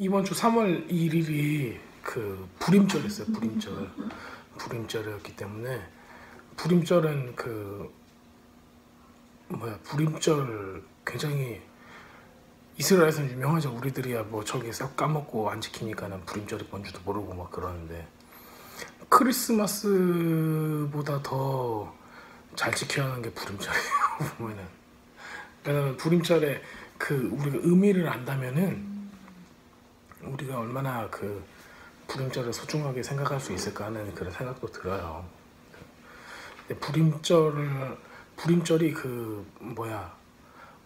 이번 주 3월 1일이 그 불임절이었어요. 불임절이었기 때문에 불임절은 불임절 굉장히 이스라엘에서는 유명하죠. 우리들이야 뭐 저기 싹 까먹고 안 지키니까는 불임절이 뭔지도 모르고 막 그러는데 크리스마스보다 더 잘 지켜야 하는 게 불임절이에요. 보면은 왜냐면 불임절에 우리가 의미를 안다면은 우리가 얼마나 불임절을 소중하게 생각할 수 있을까 하는 그런 생각도 들어요. 근데 불임절이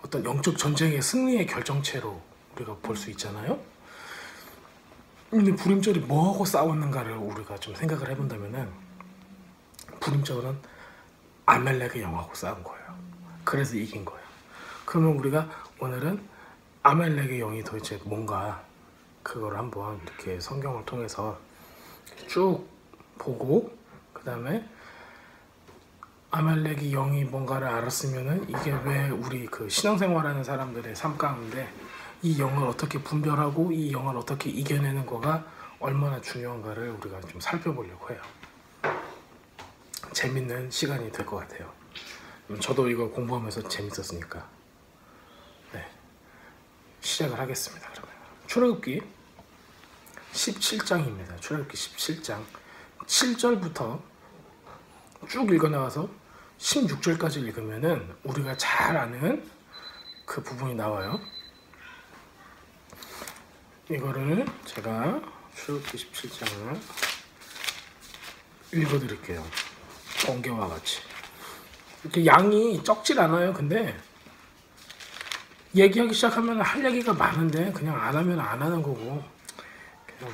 어떤 영적 전쟁의 승리의 결정체로 우리가 볼 수 있잖아요. 근데 불임절이 뭐하고 싸웠는가를 우리가 좀 생각을 해본다면은 불임절은 아멜렉의 영하고 싸운 거예요. 그래서 이긴 거예요. 그러면 우리가 오늘은 아멜렉의 영이 도대체 뭔가 그걸 한번 이렇게 성경을 통해서 쭉 보고 그 다음에 아멜렉의 영이 뭔가를 알았으면은 이게 왜 우리 신앙생활하는 사람들의 삶 가운데 이 영을 어떻게 분별하고 이 영을 어떻게 이겨내는 거가 얼마나 중요한가를 우리가 좀 살펴보려고 해요. 재밌는 시간이 될 것 같아요. 저도 이거 공부하면서 재밌었으니까. 네, 시작을 하겠습니다. 그러면 출애굽기 17장입니다. 출애굽기 17장 7절부터 쭉 읽어나와서 16절까지 읽으면은 우리가 잘 아는 그 부분이 나와요. 이거를 제가 출애굽기 17장을 읽어드릴게요. 번개와 같이. 이렇게 양이 적질 않아요. 근데 얘기하기 시작하면 할 얘기가 많은데 그냥 안 하면 안 하는 거고 그냥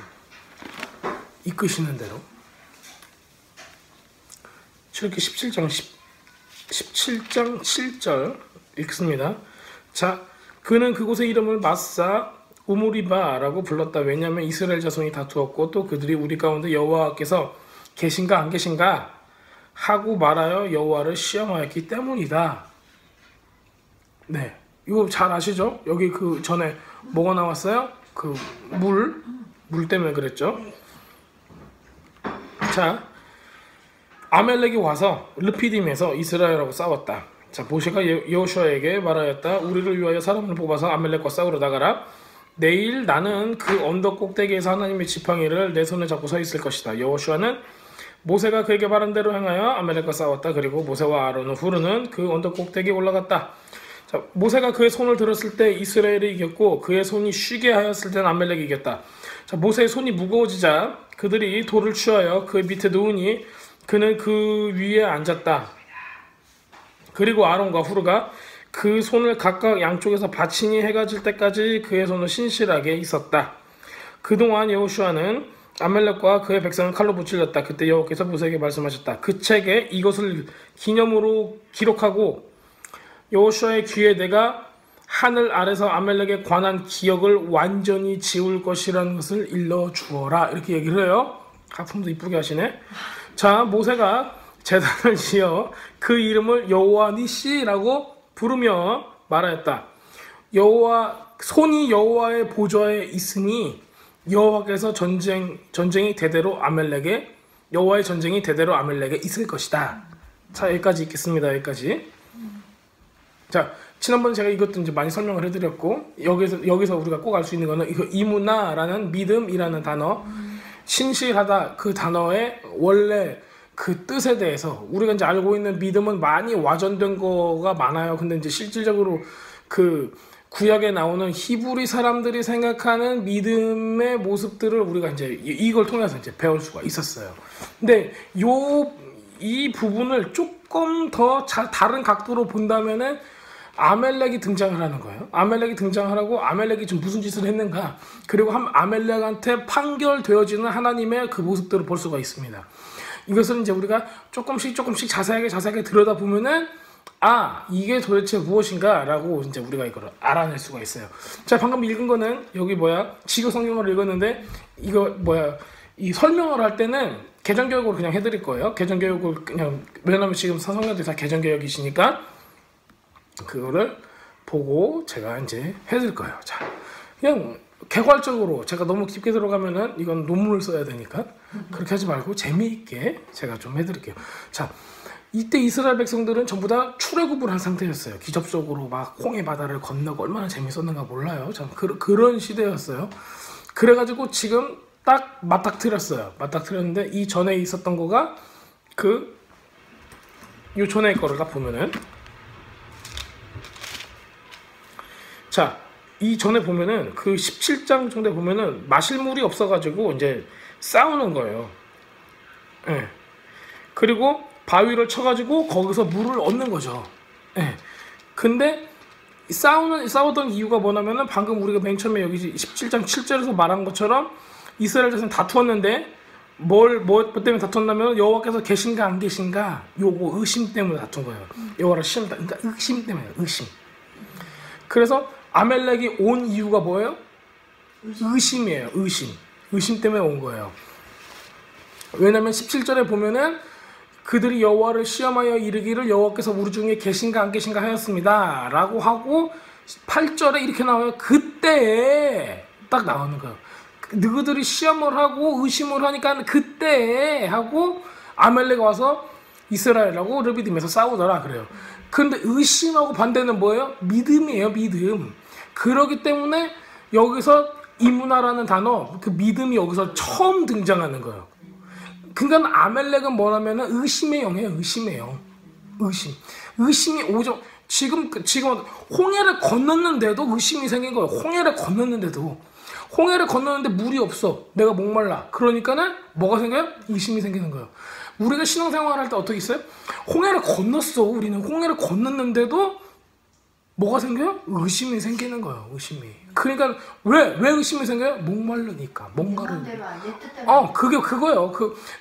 이끄시는 대로. 출애굽기 17장 7절 읽습니다. 자, 그는 그곳의 이름을 마사 우무리바라고 불렀다. 왜냐하면 이스라엘 자손이 다투었고 또 그들이 우리 가운데 여호와께서 계신가 안 계신가 하고 말하여 여호와를 시험하였기 때문이다. 네, 이거 잘 아시죠? 여기 전에 뭐가 나왔어요? 물 때문에 그랬죠. 자, 아멜렉이 와서 르피딤에서 이스라엘하고 싸웠다. 자, 모세가 여호수아에게 말하였다. 우리를 위하여 사람을 뽑아서 아멜렉과 싸우러 나가라. 내일 나는 그 언덕 꼭대기에서 하나님의 지팡이를 내 손에 잡고 서 있을 것이다. 여호수아는 모세가 그에게 말한 대로 행하여 아멜렉과 싸웠다. 그리고 모세와 아론은 후르는 그 언덕 꼭대기에 올라갔다. 자, 모세가 그의 손을 들었을 때 이스라엘이 이겼고 그의 손이 쉬게 하였을 때는 아멜렉이 이겼다. 자, 모세의 손이 무거워지자 그들이 돌을 취하여 그 밑에 놓으니 그는 그 위에 앉았다. 그리고 아론과 후르가 그 손을 각각 양쪽에서 받치니 해가 질 때까지 그의 손은 신실하게 있었다. 그동안 여호수아는 아멜렉과 그의 백성은 칼로 무찔렸다. 그때 여호와께서 모세에게 말씀하셨다. 그 책에 이것을 기념으로 기록하고 여호수아의 귀에 내가 하늘 아래서 아멜렉에 관한 기억을 완전히 지울 것이라는 것을 일러주어라. 이렇게 얘기를 해요. 하품도 이쁘게 하시네. 자, 모세가 제단을 지어 그 이름을 여호와 니시라고 부르며 말하였다. 손이 여호와의 보좌에 있으니 여호와께서 전쟁이 대대로 여호와의 전쟁이 대대로 아멜렉에 있을 것이다. 자, 여기까지 읽겠습니다. 여기까지. 자, 지난번에 제가 이것도 이제 많이 설명을 해드렸고 여기서 우리가 꼭 알 수 있는 거는 이거 이무나라는 믿음이라는 단어, 신실하다 그 단어의 원래 그 뜻에 대해서 우리가 이제 알고 있는 믿음은 많이 와전된 거가 많아요. 근데 이제 실질적으로 구약에 나오는 히브리 사람들이 생각하는 믿음의 모습들을 우리가 이제 이걸 통해서 이제 배울 수가 있었어요. 근데 이 부분을 조금 더 다른 각도로 본다면은 아멜렉이 등장을 하는 거예요. 아멜렉이 등장하라고 아멜렉이 지금 무슨 짓을 했는가, 그리고 아멜렉한테 판결되어지는 하나님의 그 모습들을 볼 수가 있습니다. 이것을 이제 우리가 조금씩 자세하게 들여다보면은 이게 도대체 무엇인가 라고 이제 우리가 이걸 알아낼 수가 있어요. 자, 방금 읽은 거는 여기 지교 성경을 읽었는데 이 설명을 할 때는 개정교육으로 그냥 해드릴 거예요. 개정교육을 그냥, 왜냐면 지금 성경들이 다 개정교육이시니까 그거를 보고 제가 이제 해드릴 거예요. 자, 그냥 개괄적으로 제가 너무 깊게 들어가면은 이건 논문을 써야 되니까 그렇게 하지 말고 재미있게 제가 좀 해드릴게요. 자, 이때 이스라엘 백성들은 전부 다 출애굽을 한 상태였어요. 기적적으로 막 홍해 바다를 건너고 얼마나 재밌었는가 몰라요. 참 그런 시대였어요. 그래가지고 지금 딱 맞닥뜨렸어요. 맞닥뜨렸는데 이 전에 있었던 거가 요 전에 거를 딱 보면은, 자, 이 전에 보면은 그 17장 정도에 보면은 마실 물이 없어가지고 이제 싸우는 거예요. 예. 그리고 바위를 쳐가지고 거기서 물을 얻는 거죠. 예. 근데 싸우던 이유가 뭐냐면은 방금 우리가 맨 처음에 여기 17장 7절에서 말한 것처럼 이스라엘 자손 다투었는데 뭐 때문에 다투었냐면 여호와께서 계신가 안 계신가 요거 의심 때문에 다툰 거예요. 여호와를 시험다. 그러니까 의심 때문에 의심. 그래서 아멜렉이 온 이유가 뭐예요? 의심이에요. 의심 때문에 온 거예요. 왜냐면 17절에 보면은 그들이 여호와를 시험하여 이르기를 여호와께서 우리 중에 계신가 안 계신가 하였습니다 라고 하고 8절에 이렇게 나와요. 그때에 딱 나오는 거예요. 너희들이 시험을 하고 의심을 하니까 그때에 하고 아멜렉 와서 이스라엘하고 르비딤에서 싸우더라 그래요. 근데 의심하고 반대는 뭐예요? 믿음이에요. 믿음. 그러기 때문에 여기서 이문화라는 단어, 그 믿음이 여기서 처음 등장하는 거예요. 그러니까 아멜렉은 뭐냐면은 의심의 영이에요. 의심이 오죠. 지금 홍해를 건넜는데도 의심이 생긴 거예요. 홍해를 건넜는데 물이 없어. 내가 목말라. 그러니까는 뭐가 생겨요? 의심이 생기는 거예요. 우리가 신앙생활 할 때 어떻게 있어요? 홍해를 건넜어. 우리는 홍해를 건넜는데도 뭐가 생겨요? 의심이 생기는 거예요. 의심이. 그러니까 왜 의심이 생겨요? 목마르니까. 뭔가를. 그거예요.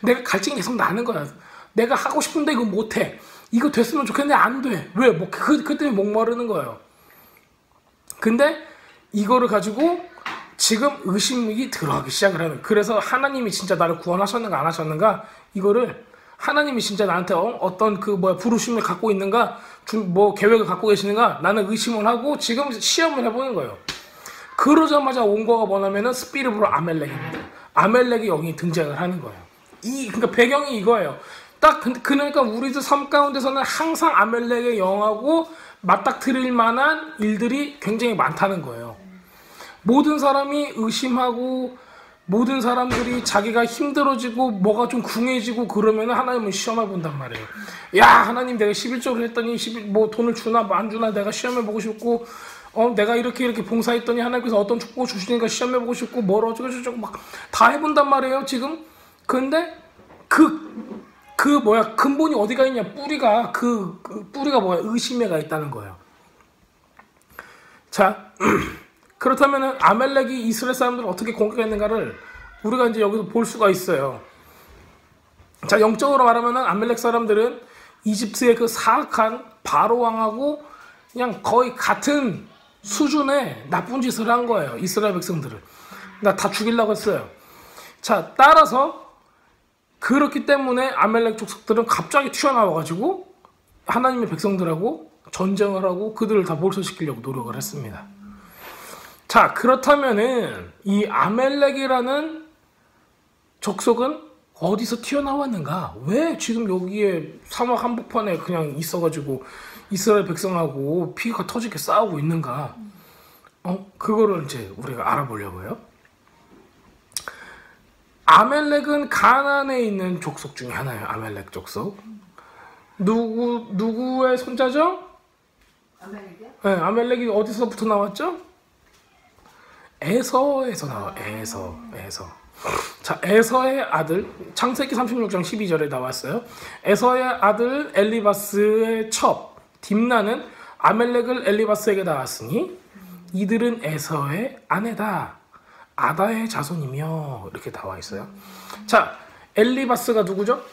내가 갈증이 계속 나는 거야. 내가 하고 싶은데 이거 못해. 이거 됐으면 좋겠는데 안 돼. 왜? 그 때문에 목마르는 거예요. 근데 이거를 가지고 지금 의심이 들어가기 시작을 하는. 그래서 하나님이 진짜 나를 구원하셨는가 안 하셨는가 이거를 하나님이 진짜 나한테 어떤 부르심을 갖고 있는가, 계획을 갖고 계시는가, 나는 의심을 하고 지금 시험을 해보는 거예요. 그러자마자 온 거가 뭐냐면은 스피릿으로 아멜렉입니다. 아멜렉이 여기 등장을 하는 거예요. 그러니까 배경이 이거예요. 그러니까 우리들 삶 가운데서는 항상 아멜렉의 영하고 맞닥뜨릴 만한 일들이 굉장히 많다는 거예요. 모든 사람이 의심하고 모든 사람들이 자기가 힘들어지고 뭐가 좀 궁해지고 그러면 하나님은 시험해 본단 말이에요. 야, 하나님 내가 11조를 했더니 돈을 주나 안 주나 내가 시험해 보고 싶고 내가 이렇게 봉사했더니 하나님께서 어떤 축복을 주시니까 시험해 보고 싶고 뭘 어쩌고 막 다 해본단 말이에요 지금. 근데 근본이 어디가 있냐, 뿌리가 뿌리가 뭐야? 의심에가 있다는 거예요. 자, 그렇다면 아멜렉이 이스라엘 사람들을 어떻게 공격했는가를 우리가 이제 여기서 볼 수가 있어요. 자, 영적으로 말하면 아멜렉 사람들은 이집트의 그 사악한 바로 왕하고 그냥 거의 같은 수준의 나쁜 짓을 한 거예요. 이스라엘 백성들을. 다 죽이려고 했어요. 자, 따라서 그렇기 때문에 아멜렉 족속들은 갑자기 튀어나와가지고 하나님의 백성들하고 전쟁을 하고 그들을 다 몰수시키려고 노력을 했습니다. 자, 그렇다면은 이 아멜렉이라는 족속은 어디서 튀어나왔는가? 왜 지금 여기에 사막 한복판에 그냥 있어가지고 이스라엘 백성하고 피가 터지게 싸우고 있는가? 그거를 이제 우리가 알아보려고요. 아멜렉은 가나안에 있는 족속 중에 하나예요. 아멜렉 족속. 누구의 손자죠? 아멜렉이요? 네, 아멜렉이 어디서부터 나왔죠? 에서에서 나와. 에서. 자, 에서의 아들, 창세기 36장 12절에 나왔어요. 에서의 아들 엘리바스의 첩 딥나는 아멜렉을 엘리바스에게 낳았으니 이들은 에서의 아내다. 아다의 자손이며 이렇게 나와 있어요. 자, 엘리바스가 누구죠?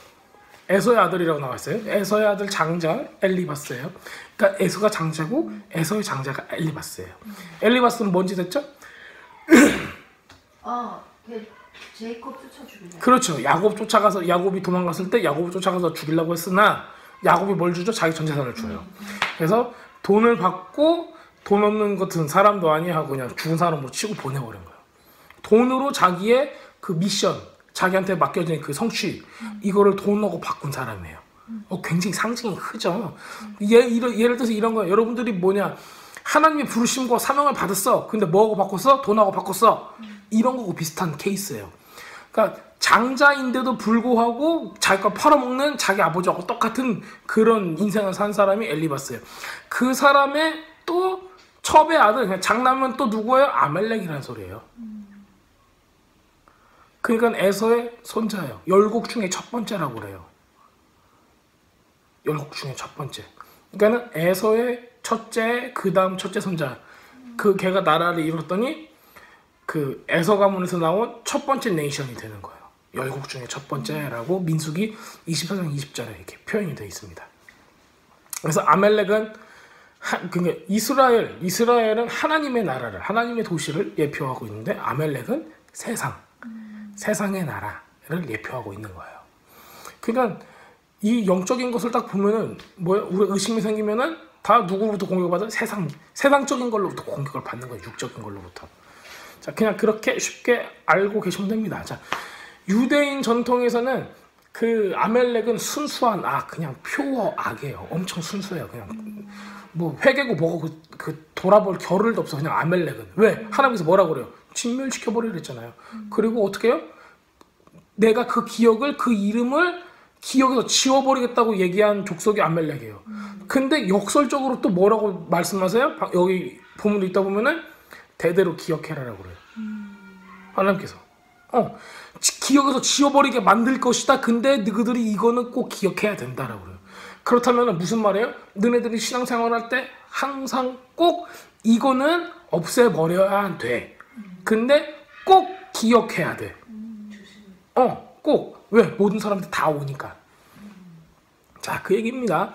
에서의 아들이라고 나와 있어요. 에서의 아들 장자 엘리바스예요. 그러니까 에서가 장자고 에서의 장자가 엘리바스예요. 엘리바스는 뭔지 됐죠? 제이콥 쫓아 죽이네. 그렇죠. 야곱이 도망갔을 때 야곱을 쫓아가서 죽이려고 했으나 야곱이 뭘 주죠? 자기 전 재산을 줘요. 그래서 돈을 받고 돈 없는 것은 사람도 아니야 하고 그냥 죽은 사람으로 치고 보내버린 거예요. 돈으로 자기의 그 미션, 자기한테 맡겨진 그 성취, 이거를 돈하고 바꾼 사람이에요. 굉장히 상징이 크죠. 예를 들어서 이런 거예요. 여러분들이 뭐냐, 하나님의 부르심과 사명을 받았어. 근데 뭐하고 바꿨어? 돈하고 바꿨어. 이런 거고 비슷한 케이스예요. 그러니까 장자인데도 불구하고 자기가 팔아먹는 자기 아버지하고 똑같은 그런 인생을 산 사람이 엘리바스예요. 그 사람의 또 첩의 아들, 그냥 장남은 또 누구예요? 아멜렉이라는 소리예요. 그러니까 에서의 손자예요. 열국 중에 첫 번째라고 그래요. 열국 중에 첫 번째. 그러니까는 에서의 첫째, 그 다음 첫째 손자. 그 걔가 나라를 이뤘더니 그 에서 가문에서 나온 첫 번째 네이션이 되는 거예요. 열국 중에 첫 번째라고 민수기 24장 20절에 이렇게 표현이 되어 있습니다. 그래서 아멜렉은 그러니까 이스라엘은 하나님의 나라를, 하나님의 도시를 예표하고 있는데 아멜렉은 세상의 나라를 예표하고 있는 거예요. 그러니까 이 영적인 것을 딱 보면은 우리가 의심이 생기면은 다 누구로부터 공격을 받아? 세상적인 걸로부터 공격을 받는 거예요. 육적인 걸로부터. 자, 그냥 그렇게 쉽게 알고 계시면 됩니다. 자, 유대인 전통에서는 그 아멜렉은 순수한 그냥 표어 악이에요. 엄청 순수해요. 그냥 뭐 회개고 뭐고 그 돌아볼 겨를도 없어. 그냥 아멜렉은. 왜? 하나님께서 뭐라고 그래요? 진멸시켜버리려 했잖아요. 그리고 어떻게 해요? 내가 그 기억을, 그 이름을 기억에서 지워버리겠다고 얘기한 족속이 아멜렉이에요. 근데 역설적으로 또 뭐라고 말씀하세요? 여기 본문도 있다 보면은 대대로 기억해라라고 그래요. 하나님께서 기억에서 지워버리게 만들 것이다. 근데 너희들이 이거는 꼭 기억해야 된다라고 그래요. 그렇다면 무슨 말이에요? 너네들이 신앙생활할 때 항상 꼭 이거는 없애버려야 돼. 근데 꼭 기억해야 돼. 꼭. 왜? 모든 사람들 다 오니까. 자, 그 얘기입니다.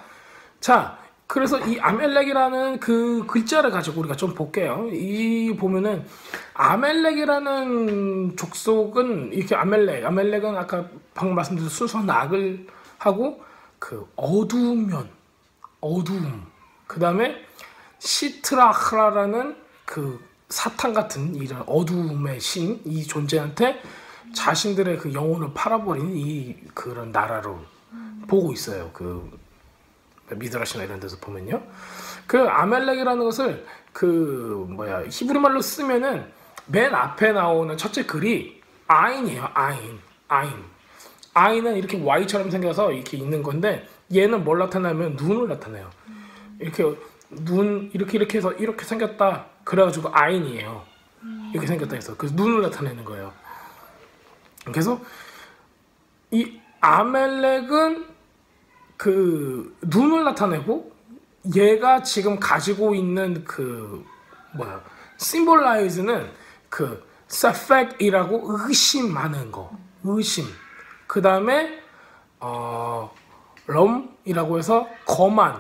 자, 그래서 이 아멜렉이라는 그 글자를 가지고 우리가 좀 볼게요. 이 보면은 아멜렉이라는 족속은 이렇게 아멜렉은 아까 방금 말씀드린 순수한 악을 하고 그 어두움, 그 다음에 시트라흐라라는 그 사탄 같은 이런 어두움의 신, 이 존재한테 자신들의 그 영혼을 팔아버린 이 그런 나라로 보고 있어요. 그 미드라시나 이런 데서 보면요. 그 아멜렉이라는 것을 히브리 말로 쓰면은 맨 앞에 나오는 첫째 글이 아인이에요. 아인은 이렇게 Y처럼 생겨서 이렇게 있는 건데 얘는 뭘 나타내면 눈을 나타내요. 이렇게 이렇게 해서 이렇게 생겼다. 그래가지고 아인이에요. 이렇게 생겼다 해서 그래서 눈을 나타내는 거예요. 그래서 이 아멜렉은 그 눈을 나타내고 얘가 지금 가지고 있는 심볼라이즈는 그 사펙이라고 의심하는 거, 그 다음에 럼이라고 해서 거만.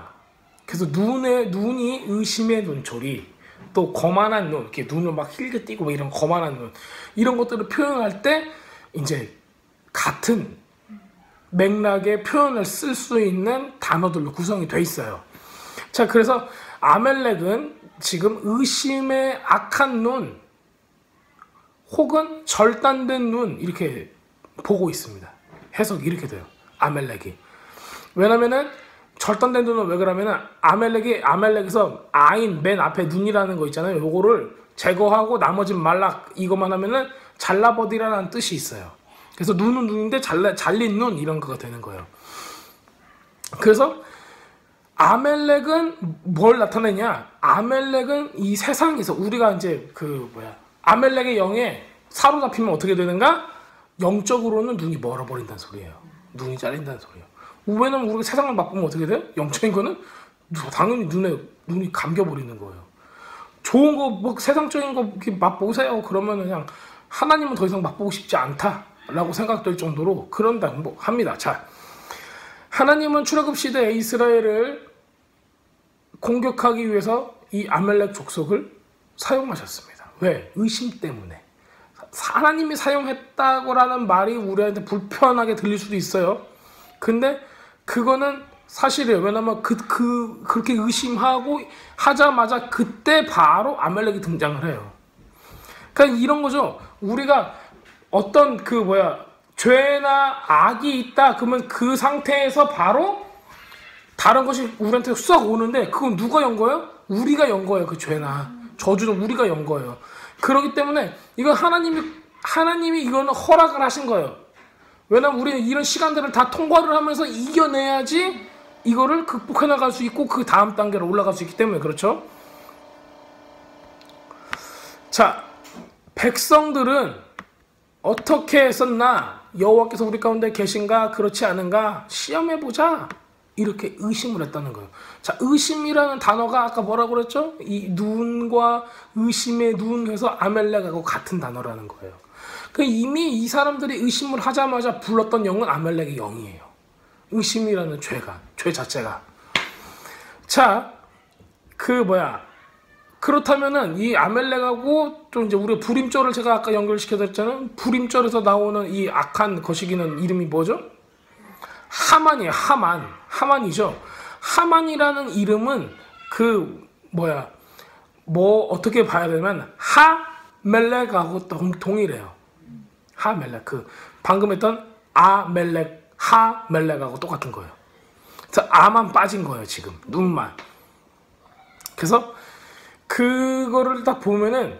그래서 눈이 의심의 눈초리, 또 거만한 눈, 이렇게 눈을 막 힐게 띄고 막 이런 거만한 눈, 이런 것들을 표현할 때 이제 같은 맥락의 표현을 쓸 수 있는 단어들로 구성이 돼 있어요. 자, 그래서 아멜렉은 지금 의심의 악한 눈 혹은 절단된 눈 이렇게 보고 있습니다. 해석이 이렇게 돼요. 아멜렉이. 왜냐면은 절단된 눈은 왜 그러면은 아멜렉에서 아인 맨 앞에 눈이라는 거 있잖아요. 요거를 제거하고 나머지 말락 이것만 하면은 잘라버리라는 뜻이 있어요. 그래서 눈은 눈인데 잘린 눈 이런 거가 되는 거예요. 그래서 아멜렉은 뭘 나타내냐? 아멜렉은 이 세상에서 우리가 이제 아멜렉의 영에 사로잡히면 어떻게 되는가? 영적으로는 눈이 멀어버린다는 소리예요. 눈이 잘린다는 소리예요. 왜냐면 우리가 세상을 맛보면 어떻게 돼요? 영적인 거는 당연히 눈이 감겨버리는 거예요. 좋은 거, 세상적인 거 이렇게 맛보세요. 그러면 그냥 하나님은 더 이상 맛보고 싶지 않다라고 생각될 정도로 그런다 합니다. 자, 하나님은 출애굽 시대에 이스라엘을 공격하기 위해서 이 아멜렉 족속을 사용하셨습니다. 왜? 의심 때문에. 하나님이 사용했다고라는 말이 우리한테 불편하게 들릴 수도 있어요. 근데 그거는 사실이에요. 왜냐면 그렇게 의심하고 하자마자 그때 바로 아멜렉이 등장을 해요. 그러니까 이런 거죠. 우리가 어떤 그 뭐야 죄나 악이 있다 그러면 그 상태에서 바로 다른 것이 우리한테 쑥 오는데 그건 누가 연 거예요? 우리가 연 거예요. 그 죄나 저주는 우리가 연 거예요. 그렇기 때문에 이건 하나님이 이거는 허락을 하신 거예요. 왜냐면 우리는 이런 시간들을 다 통과를 하면서 이겨내야지 이거를 극복해 나갈 수 있고 그 다음 단계로 올라갈 수 있기 때문에 그렇죠. 자, 백성들은 어떻게 했었나? 여호와께서 우리 가운데 계신가 그렇지 않은가 시험해보자 이렇게 의심을 했다는 거예요. 자, 의심이라는 단어가 아까 뭐라고 그랬죠? 이 눈과 의심의 눈에서 아멜렉하고 같은 단어라는 거예요. 그 이미 이 사람들이 의심을 하자마자 불렀던 영은 아멜렉의 영이에요. 의심이라는 죄 자체가. 자, 그렇다면은 이 아멜렉하고 좀 이제 우리 불임절을 제가 아까 연결시켜드렸잖아요. 불임절에서 나오는 이 악한 거시기는 이름이 뭐죠? 하만이에요. 하만이죠. 하만이라는 이름은 어떻게 봐야 되냐면 하멜렉하고 동일해요. 하멜렉 방금 했던 아멜렉 하멜렉하고 똑같은 거예요. 그래서 아만 빠진 거예요. 지금 눈만. 그래서 그거를 딱 보면은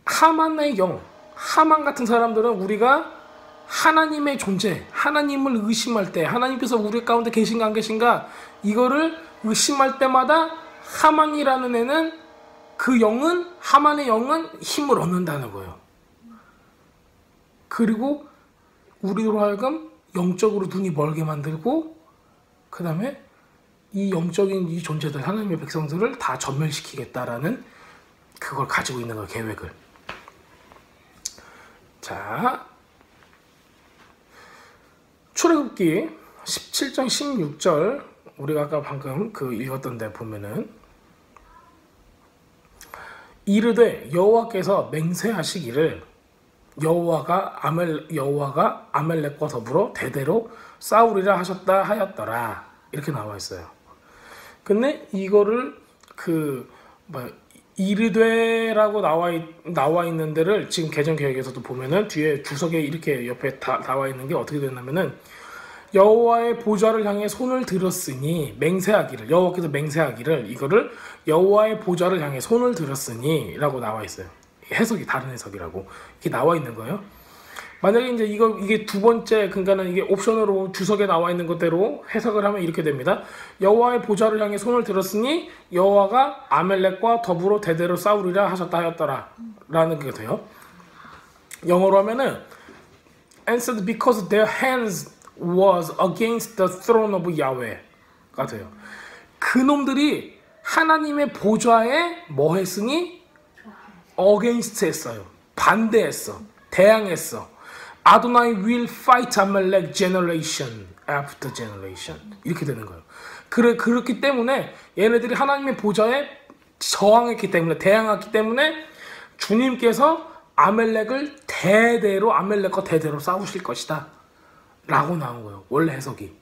하만의 영, 하만 같은 사람들은 우리가 하나님의 존재, 하나님을 의심할 때 하나님께서 우리 가운데 계신가 안 계신가 이거를 의심할 때마다 하만이라는 애는 하만의 영은 힘을 얻는다는 거예요. 그리고 우리로 하여금 영적으로 눈이 멀게 만들고 그 다음에 이 영적인 이 존재들 하나님의 백성들을 다 전멸시키겠다라는 그걸 가지고 있는 거예요. 계획을. 자, 출애굽기 17장 16절 우리가 아까 방금 읽었던 데 보면은 이르되 여호와께서 맹세하시기를 여호와가 아멜렉과 더불어 대대로 싸우리라 하셨다 하였더라 이렇게 나와 있어요. 근데 이거를 이르되라고 나와 있는 데를 지금 개정 개혁에서도 보면은 뒤에 주석에 이렇게 옆에 나와 있는 게 어떻게 되냐면은 여호와의 보좌를 향해 손을 들었으니 여호와께서 맹세하기를 이거를 여호와의 보좌를 향해 손을 들었으니라고 나와 있어요. 해석이 다른 해석이라고 이렇게 나와 있는 거예요. 만약에 이제 이게 두 번째 그러니까는 이게 옵션으로 주석에 나와 있는 것대로 해석을 하면 이렇게 됩니다. 여호와의 보좌를 향해 손을 들었으니 여호와가 아멜렉과 더불어 대대로 싸우리라 하셨다 하였더라라는 게 돼요. 영어로 하면은 answered because their hands was against the throne of Yahweh가 돼요. 그놈들이 하나님의 보좌에 뭐 했으니 against 했어요. 반대했어. 대항했어. 아도나이 will fight Amalek generation after generation 이렇게 되는 거예요. 그렇기 때문에 얘네들이 하나님의 보좌에 저항했기 때문에 대항했기 때문에 주님께서 아멜렉과 대대로 싸우실 것이다 라고 나온 거예요. 원래 해석이.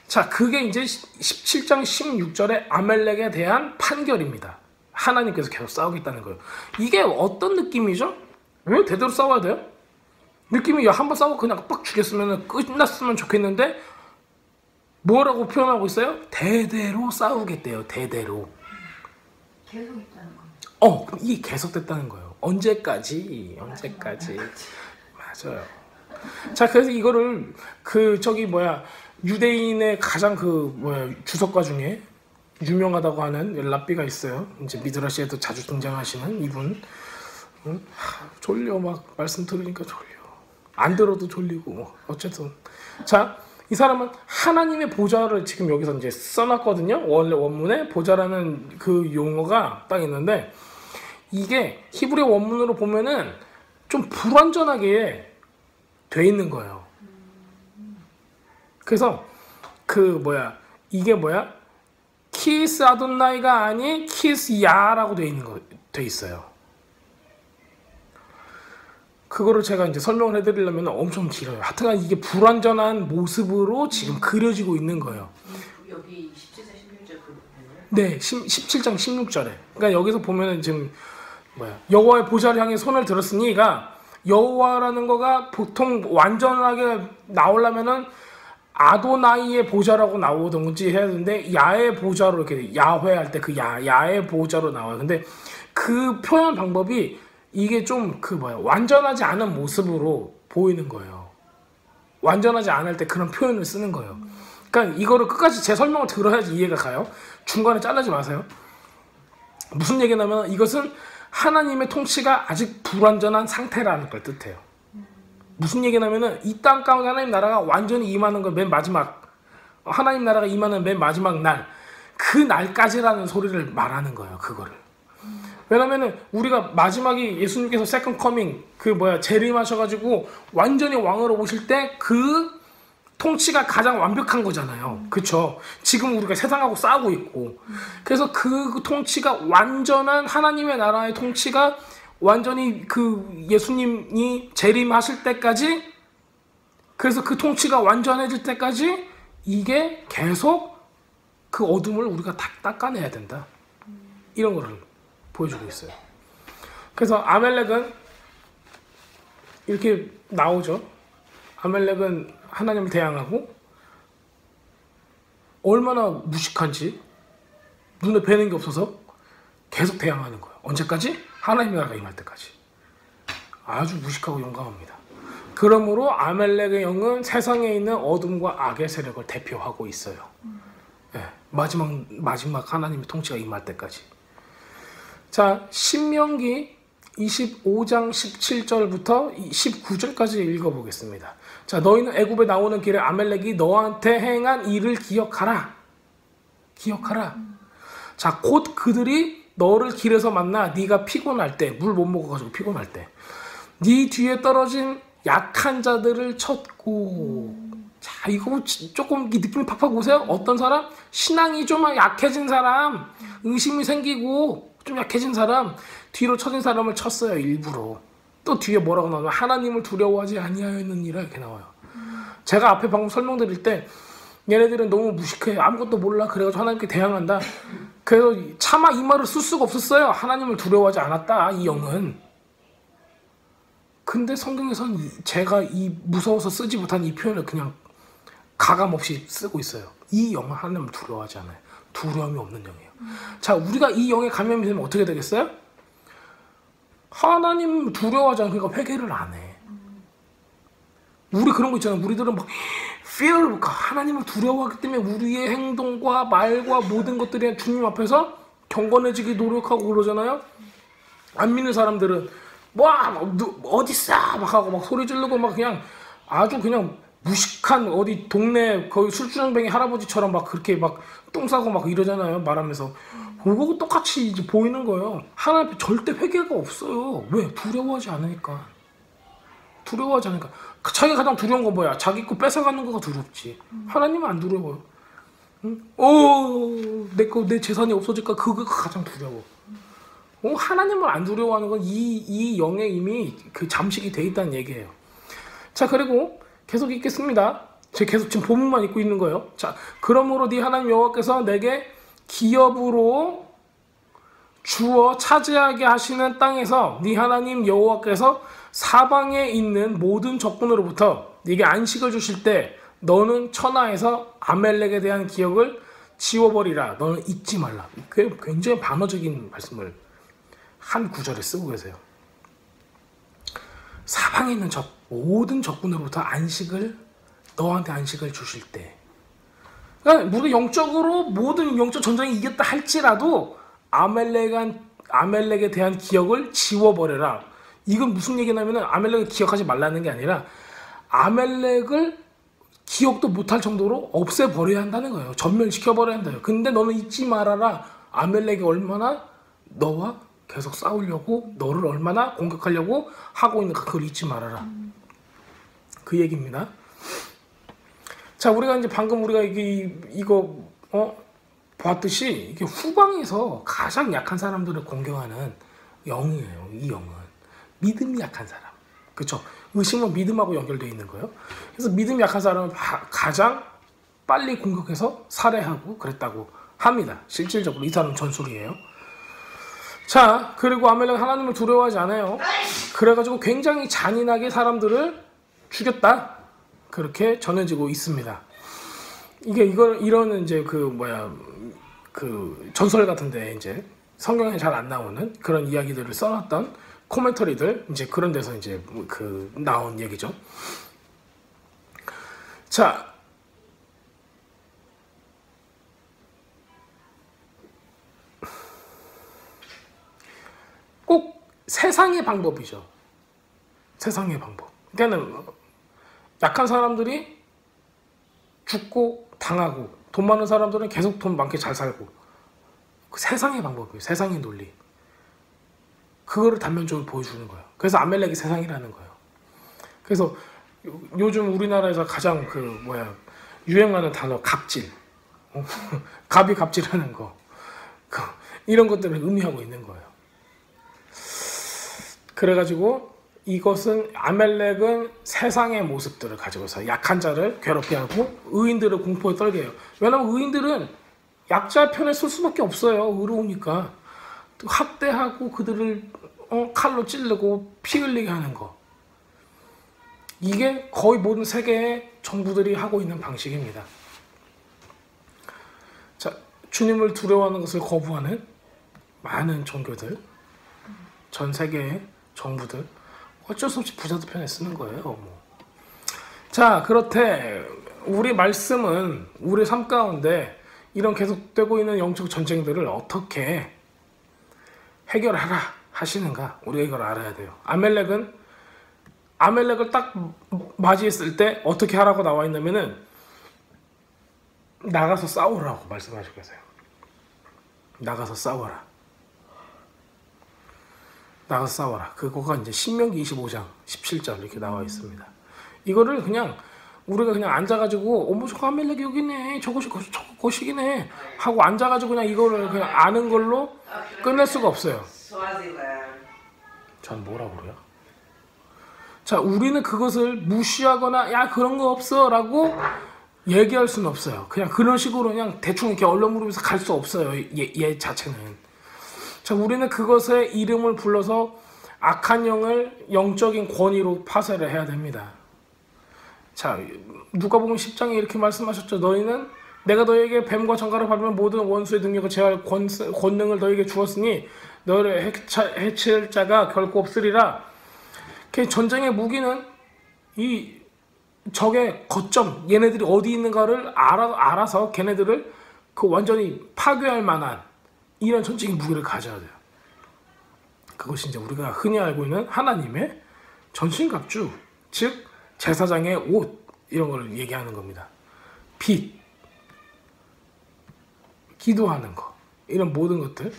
자, 그게 이제 17장 16절의 아멜렉에 대한 판결입니다. 하나님께서 계속 싸우겠다는 거예요. 이게 어떤 느낌이죠? 왜 대대로 싸워야 돼요? 느낌이 한번 싸우고 그냥 빡 죽였으면 끝났으면 좋겠는데 뭐라고 표현하고 있어요? 대대로 싸우겠대요. 대대로. 계속 있다는 거예요. 이게 계속됐다는 거예요. 언제까지? 맞아요. 자, 그래서 이거를 유대인의 가장 주석가 중에 유명하다고 하는 랍비가 있어요. 이제 미드라시에도 자주 등장하시는 이분. 졸려 막 말씀 들으니까 졸려. 안 들어도 졸리고 어쨌든. 자, 이 사람은 하나님의 보좌를 지금 여기서 이제 써놨거든요. 원래 원문에 보좌라는 그 용어가 딱 있는데 이게 히브리 원문으로 보면은 좀 불완전하게 돼 있는 거예요. 그래서 이게 키스 아돈나이가 아닌 키스 야라고 돼 있어요. 그거를 제가 이제 설명을 해드리려면 엄청 길어요. 하여튼간 이게 불완전한 모습으로 지금 그려지고 있는 거예요. 여기 17절 16절 그 부분을 네, 17장 16절에. 그러니까 여기서 보면은 지금 여호와의 보좌를 향해 손을 들었으니가 여호와라는 거가 보통 완전하게 나오려면은 아도나이의 보좌라고 나오든지 해야 되는데 야의 보좌로 이렇게 야훼 할 때 그 야의 보좌로 나와요. 근데 그 표현 방법이 이게 좀 완전하지 않은 모습으로 보이는 거예요. 완전하지 않을 때 그런 표현을 쓰는 거예요. 그러니까 이거를 끝까지 제 설명을 들어야지 이해가 가요. 중간에 자르지 마세요. 무슨 얘기냐면 이것은 하나님의 통치가 아직 불완전한 상태라는 걸 뜻해요. 무슨 얘기냐면은 이 땅 가운데 하나님 나라가 완전히 임하는 건 맨 마지막, 하나님 나라가 임하는 맨 마지막 날, 그 날까지라는 소리를 말하는 거예요. 그거를. 왜냐면은 우리가 마지막에 예수님께서 세컨 커밍 재림하셔가지고 완전히 왕으로 오실 때 그 통치가 가장 완벽한 거잖아요. 그쵸? 지금 우리가 세상하고 싸우고 있고. 그래서 그 통치가 완전한 하나님의 나라의 통치가 완전히 그 예수님이 재림하실 때까지, 그래서 그 통치가 완전해질 때까지 이게 계속 그 어둠을 우리가 다 닦아내야 된다. 이런 거를 보여주고 있어요. 그래서 아멜렉은 이렇게 나오죠. 아멜렉은 하나님을 대항하고 얼마나 무식한지 눈에 뵈는 게 없어서 계속 대항하는 거예요. 언제까지? 하나님의 나라가 임할 때까지. 아주 무식하고 용감합니다. 그러므로 아멜렉의 영은 세상에 있는 어둠과 악의 세력을 대표하고 있어요. 네, 마지막 하나님의 통치가 임할 때까지. 자, 신명기 25장 17절부터 19절까지 읽어보겠습니다. 자, 너희는 애굽에 나오는 길에 아멜렉이 너한테 행한 일을 기억하라. 기억하라. 자, 곧 그들이 너를 길에서 만나 네가 피곤할 때, 물 못 먹어가지고 피곤할 때, 네 뒤에 떨어진 약한 자들을 쳤고. 자, 이거 조금 느낌이 팍팍 오세요? 어떤 사람? 신앙이 좀 약해진 사람, 의심이 생기고 좀 약해진 사람, 뒤로 쳐진 사람을 쳤어요. 일부러. 또 뒤에 뭐라고 나오면 하나님을 두려워하지 아니하였느니라 이렇게 나와요. 제가 앞에 방금 설명드릴 때 얘네들은 너무 무식해, 아무것도 몰라, 그래가지고 하나님께 대항한다. 그래서 차마 이 말을 쓸 수가 없었어요. 하나님을 두려워하지 않았다, 이 영은. 근데 성경에서는 제가 이 무서워서 쓰지 못한 이 표현을 그냥 가감없이 쓰고 있어요. 이 영은 하나님을 두려워하지 않아요. 두려움이 없는 영이에요. 자, 우리가 이 영에 감염이 되면 어떻게 되겠어요? 하나님 두려워하지 않으니까 회개를 안 해. 우리 그런 거 있잖아요. 우리들은 막 fear, 하나님을 두려워하기 때문에 우리의 행동과 말과 모든 것들이 주님 앞에서 경건해지기 노력하고 그러잖아요. 안 믿는 사람들은 어딨어 막 하고 막 소리 지르고 막 그냥 아주 그냥 무식한 어디 동네 거의 술주정뱅이 할아버지처럼 막 그렇게 막 똥 싸고 막 이러잖아요. 말하면서. 그거 똑같이 이제 보이는 거예요. 하나님 앞에 절대 회개가 없어요. 왜? 두려워하지 않으니까. 두려워하지 않으니까. 자기가 가장 두려운 건 뭐야? 자기 거 뺏어가는 거가 두렵지. 하나님은 안 두려워요. 응? 내 재산이 없어질까? 그거 가장 두려워. 하나님을 안 두려워하는 건 이 영에 이미 그 잠식이 돼 있다는 얘기예요. 자, 그리고 계속 읽겠습니다. 제가 계속 지금 본문만 읽고 있는 거예요. 자, 그러므로 네 하나님 여호와께서 내게 기업으로 주어 차지하게 하시는 땅에서 네 하나님 여호와께서 사방에 있는 모든 적군으로부터 네게 안식을 주실 때 너는 천하에서 아멜렉에 대한 기억을 지워버리라. 너는 잊지 말라. 굉장히 반어적인 말씀을 한 구절에 쓰고 계세요. 사방에 있는 모든 적군으로부터 너한테 안식을 주실 때, 그러니까 우리가 영적으로 모든 영적 전쟁이 이겼다 할지라도 아멜렉에 대한 기억을 지워버려라. 이건 무슨 얘기냐면은 아멜렉을 기억하지 말라는 게 아니라 아멜렉을 기억도 못할 정도로 없애버려야 한다는 거예요. 전멸시켜버려야 한다요. 근데 너는 잊지 말아라. 아멜렉이 얼마나 너와 계속 싸우려고, 너를 얼마나 공격하려고 하고 있는가, 그걸 잊지 말아라. 그 얘기입니다. 자, 우리가 이제 방금 우리가 이거 봤듯이 이게 후방에서 가장 약한 사람들을 공격하는 영이에요. 이 영은 믿음이 약한 사람, 그렇죠? 의심은 믿음하고 연결되어 있는 거예요. 그래서 믿음이 약한 사람은 가장 빨리 공격해서 살해하고 그랬다고 합니다. 실질적으로 이 사람 전술이에요. 자, 그리고 아멜렉 하나님을 두려워하지 않아요. 그래가지고 굉장히 잔인하게 사람들을 죽였다. 그렇게 전해지고 있습니다. 이런 이제 그 전설 같은데 이제 성경에 잘 안 나오는 그런 이야기들을 써놨던 코멘터리들 이제 그런 데서 이제 나온 얘기죠. 자, 꼭 세상의 방법이죠. 세상의 방법. 그러니까는 약한 사람들이 죽고 당하고 돈 많은 사람들은 계속 돈 많게 잘 살고 그 세상의 방법이에요. 세상의 논리. 그거를 단면적으로 보여주는 거예요. 그래서 아멜렉이 세상이라는 거예요. 그래서 요즘 우리나라에서 가장 유행하는 단어 갑질. 갑이 갑질하는 거. 이런 것들을 의미하고 있는 거예요. 그래가지고 이것은 아멜렉은 세상의 모습들을 가지고서 약한 자를 괴롭게 하고 의인들을 공포에 떨게 해요. 왜냐하면 의인들은 약자 편에 설 수밖에 없어요. 의로우니까. 학대하고 그들을 칼로 찌르고 피 흘리게 하는 거. 이게 거의 모든 세계의 정부들이 하고 있는 방식입니다. 자, 주님을 두려워하는 것을 거부하는 많은 종교들, 전 세계의 정부들, 어쩔 수 없이 부자들 편에 쓰는 거예요. 자, 그렇대 우리 말씀은 우리 삶 가운데 이런 계속되고 있는 영적 전쟁들을 어떻게 해결하라 하시는가? 우리가 이걸 알아야 돼요. 아멜렉을 딱 맞이했을 때 어떻게 하라고 나와 있냐면은 나가서 싸우라고 말씀하시고 계세요. 나가서 싸워라. 나가서 싸워라. 그거가 이제 신명기 25장 17절 이렇게 나와 있습니다. 이거를 그냥 우리가 그냥 앉아가지고 저거 아멜렉이 여기네, 저것이 거식이네 하고 앉아가지고 그냥 이거를 그냥 아는 걸로 끝낼 수가 없어요. 전 뭐라고 그래요? 자, 우리는 그것을 무시하거나 야 그런 거 없어 라고 얘기할 수는 없어요. 그냥 그런 식으로 그냥 대충 이렇게 얼렁무르면서 갈 수 없어요. 얘 자체는. 자, 우리는 그것의 이름을 불러서 악한 영을 영적인 권위로 파쇄를 해야 됩니다. 자, 누가복음 10장에 이렇게 말씀하셨죠. 너희는 내가 너희에게 뱀과 정갈을 밟으면 모든 원수의 능력을 제할 권능을 너희에게 주었으니 너희를 해칠 자가 결코 없으리라. 전쟁의 무기는 이 적의 거점, 얘네들이 어디 있는가를 알아서 걔네들을 완전히 파괴할 만한 이런 전쟁의 무기를 가져야 돼요. 그것이 이제 우리가 흔히 알고 있는 하나님의 전신갑주, 즉 제사장의 옷, 이런 걸 얘기하는 겁니다. 빛, 기도하는 거, 이런 모든 것들.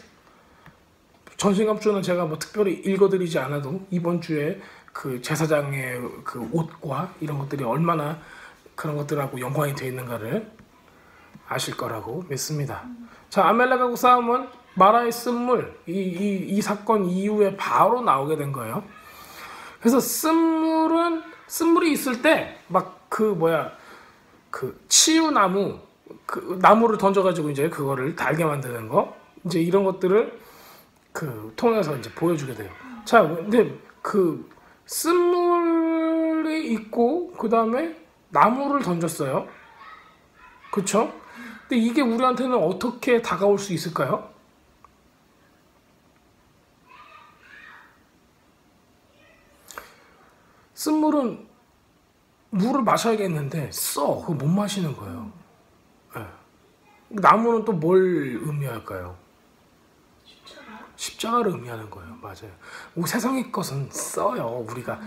전신갑주는 제가 특별히 읽어드리지 않아도 이번 주에 그 제사장의 그 옷과 이런 것들이 얼마나 그런 것들하고 연관이 되어 있는가를 아실 거라고 믿습니다. 자, 아멜렉하고 싸움은 마라의 쓴물, 이 사건 이후에 바로 나오게 된 거예요. 그래서 쓴물이 있을 때 치유나무, 나무를 던져가지고 이제 그거를 달게 만드는 거, 이제 이런 것들을 통해서 이제 보여주게 돼요. 자, 근데 쓴물이 있고 그 다음에 나무를 던졌어요. 그쵸? 근데 이게 우리한테는 어떻게 다가올 수 있을까요? 쓴물은 물을 마셔야겠는데 그거 못 마시는 거예요. 네. 나무는 또 뭘 의미할까요? 십자가를 의미하는 거예요. 맞아요. 세상의 것은 써요. 우리가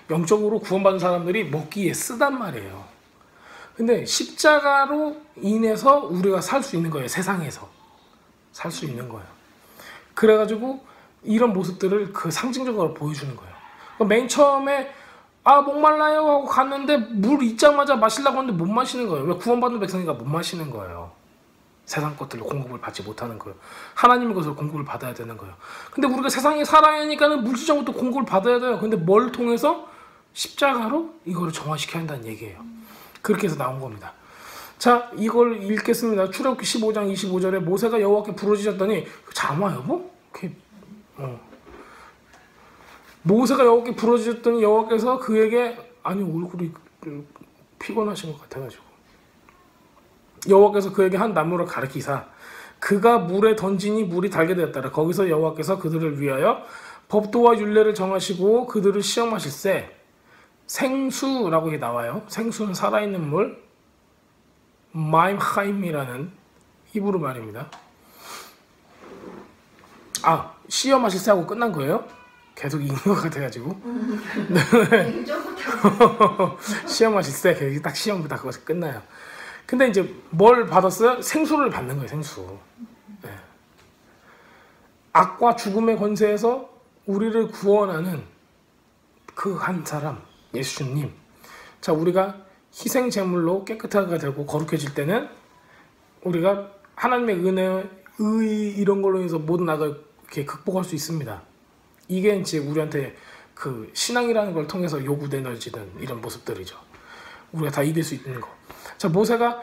영적으로 구원받은 사람들이 먹기에 쓰단 말이에요. 근데 십자가로 인해서 우리가 살 수 있는 거예요. 세상에서 살 수 있는 거예요. 그래가지고 이런 모습들을 상징적으로 보여주는 거예요. 맨 처음에 목말라요 하고 갔는데 물 있자마자 마시려고 하는데 못 마시는 거예요. 왜? 구원받는 백성이니까 못 마시는 거예요. 세상 것들로 공급을 받지 못하는 거예요. 하나님의 것을 공급을 받아야 되는 거예요. 근데 우리가 세상에 살아야 하니까는 물질적으로 또 공급을 받아야 돼요. 근데 뭘 통해서? 십자가로 이거를 정화시켜야 한다는 얘기예요. 그렇게 해서 나온 겁니다. 자, 이걸 읽겠습니다. 출애굽기 15장 25절에 모세가 여호와께 부르짖었더니 잠아 여보? 이렇게 모세가 여호와께 부르짖었더니 여호와께서 그에게 아니 얼굴이 피곤하신 것 같아가지고 여호와께서 그에게 한 나무를 가리키사 그가 물에 던지니 물이 달게 되었더라. 거기서 여호와께서 그들을 위하여 법도와 율례를 정하시고 그들을 시험하실세 생수라고 이게 나와요. 생수는 살아있는 물 마임 하임이라는 히브리 말입니다. 아, 시험하실세 하고 끝난 거예요? 계속 읽는 것 같아가지고 시험하실세 계속 딱 시험부터 그것이 끝나요. 근데 이제 뭘 받았어요? 생수를 받는 거예요. 생수. 네. 악과 죽음의 권세에서 우리를 구원하는 그 한 사람 예수님. 자, 우리가 희생 제물로 깨끗하게 되고 거룩해질 때는 우리가 하나님의 은혜, 의 이런 걸로 해서 모든 악을 이렇게 극복할 수 있습니다. 이게 이제 우리한테 그 신앙이라는 걸 통해서 요구되어지는 이런 모습들이죠. 우리가 다 이길 수 있는 거. 자, 모세가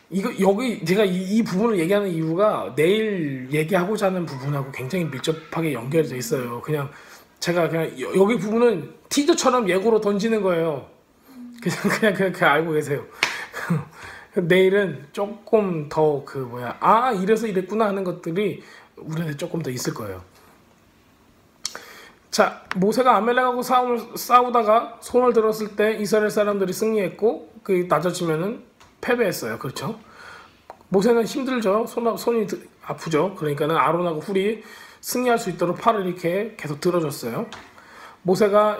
이거 여기 제가 이 부분을 얘기하는 이유가 내일 얘기하고자 하는 부분하고 굉장히 밀접하게 연결이 돼 있어요. 그냥 제가 그냥 여기 부분은 티저처럼 예고로 던지는 거예요. 그냥 알고 계세요. 내일은 조금 더 이래서 이랬구나 하는 것들이 우리한테 조금 더 있을 거예요. 자, 모세가 아멜렉하고 싸우다가 손을 들었을 때 이스라엘 사람들이 승리했고 그 낮아지면은 패배했어요. 그렇죠? 모세는 힘들죠. 손이 아프죠. 그러니까는 아론하고 훌이 승리할 수 있도록 팔을 이렇게 계속 들어줬어요. 모세가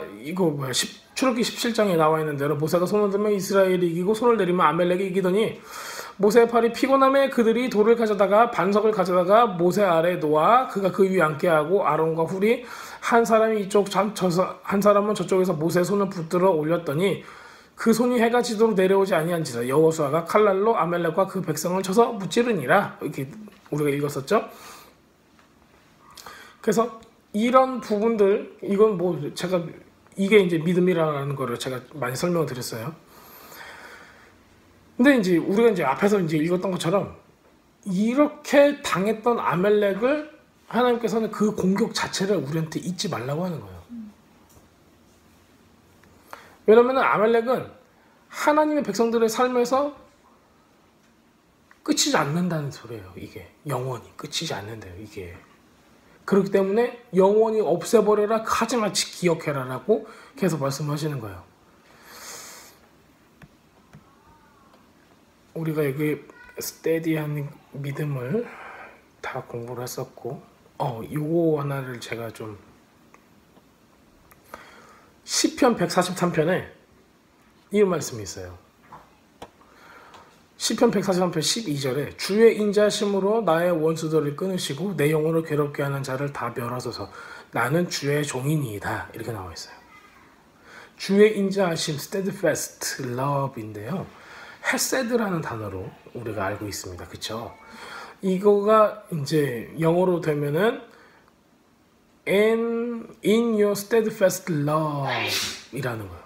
출애굽기 17장에 나와 있는 대로 모세가 손을 들면 이스라엘이 이기고 손을 내리면 아멜렉이 이기더니 모세의 팔이 피곤함에 그들이 돌을 가져다가 반석을 가져다가 모세 아래에 놓아 그가 그 위에 앉게 하고 아론과 훌이 한 사람이 이쪽 한 사람은 저쪽에서 모세의 손을 붙들어 올렸더니 그 손이 해가 지도록 내려오지 아니한지라 여호수아가 칼날로 아멜렉과 그 백성을 쳐서 무찌르니라. 이렇게 우리가 읽었었죠. 그래서 이런 부분들 이건 제가 이게 이제 믿음이라는 거를 제가 많이 설명을 드렸어요. 근데 이제 우리가 이제 앞에서 이제 읽었던 것처럼 이렇게 당했던 아멜렉을 하나님께서는 그 공격 자체를 우리한테 잊지 말라고 하는 거예요. 왜냐면 아멜렉은 하나님의 백성들의 삶에서 끝이지 않는다는 소리예요. 이게 영원히 끝이지 않는데요. 이게 그렇기 때문에 영원히 없애버려라 하지만 기억해라 라고 계속 말씀하시는 거예요. 우리가 여기 스테디한 믿음을 다 공부를 했었고 요거 하나를 제가 좀 시편 143편에 이런 말씀이 있어요. 시편 143편 12절에 주의 인자심으로 나의 원수들을 끊으시고 내 영혼을 괴롭게 하는 자를 다 멸하소서 나는 주의 종이니이다. 이렇게 나와 있어요. 주의 인자하심 steadfast love인데요. 헤세드라는 단어로 우리가 알고 있습니다. 그렇죠? 이거가 이제 영어로 되면은 in your steadfast love 이라는 거예요.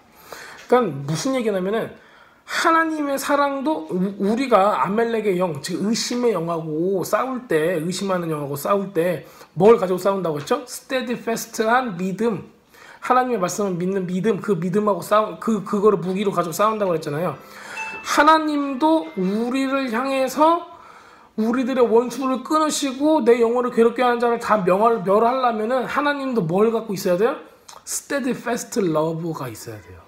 그러니까 무슨 얘기냐면은 하나님의 사랑도 우리가 아멜렉의 영, 즉 의심의 영하고 싸울 때, 의심하는 영하고 싸울 때 뭘 가지고 싸운다고 했죠? steadfast한 믿음, 하나님의 말씀을 믿는 믿음, 그 믿음하고 그거를 무기로 가지고 싸운다고 했잖아요. 하나님도 우리를 향해서 우리들의 원수를 끊으시고 내 영혼을 괴롭게 하는 자를 다 멸하려면은 하나님도 뭘 갖고 있어야 돼요? steadfast love가 있어야 돼요.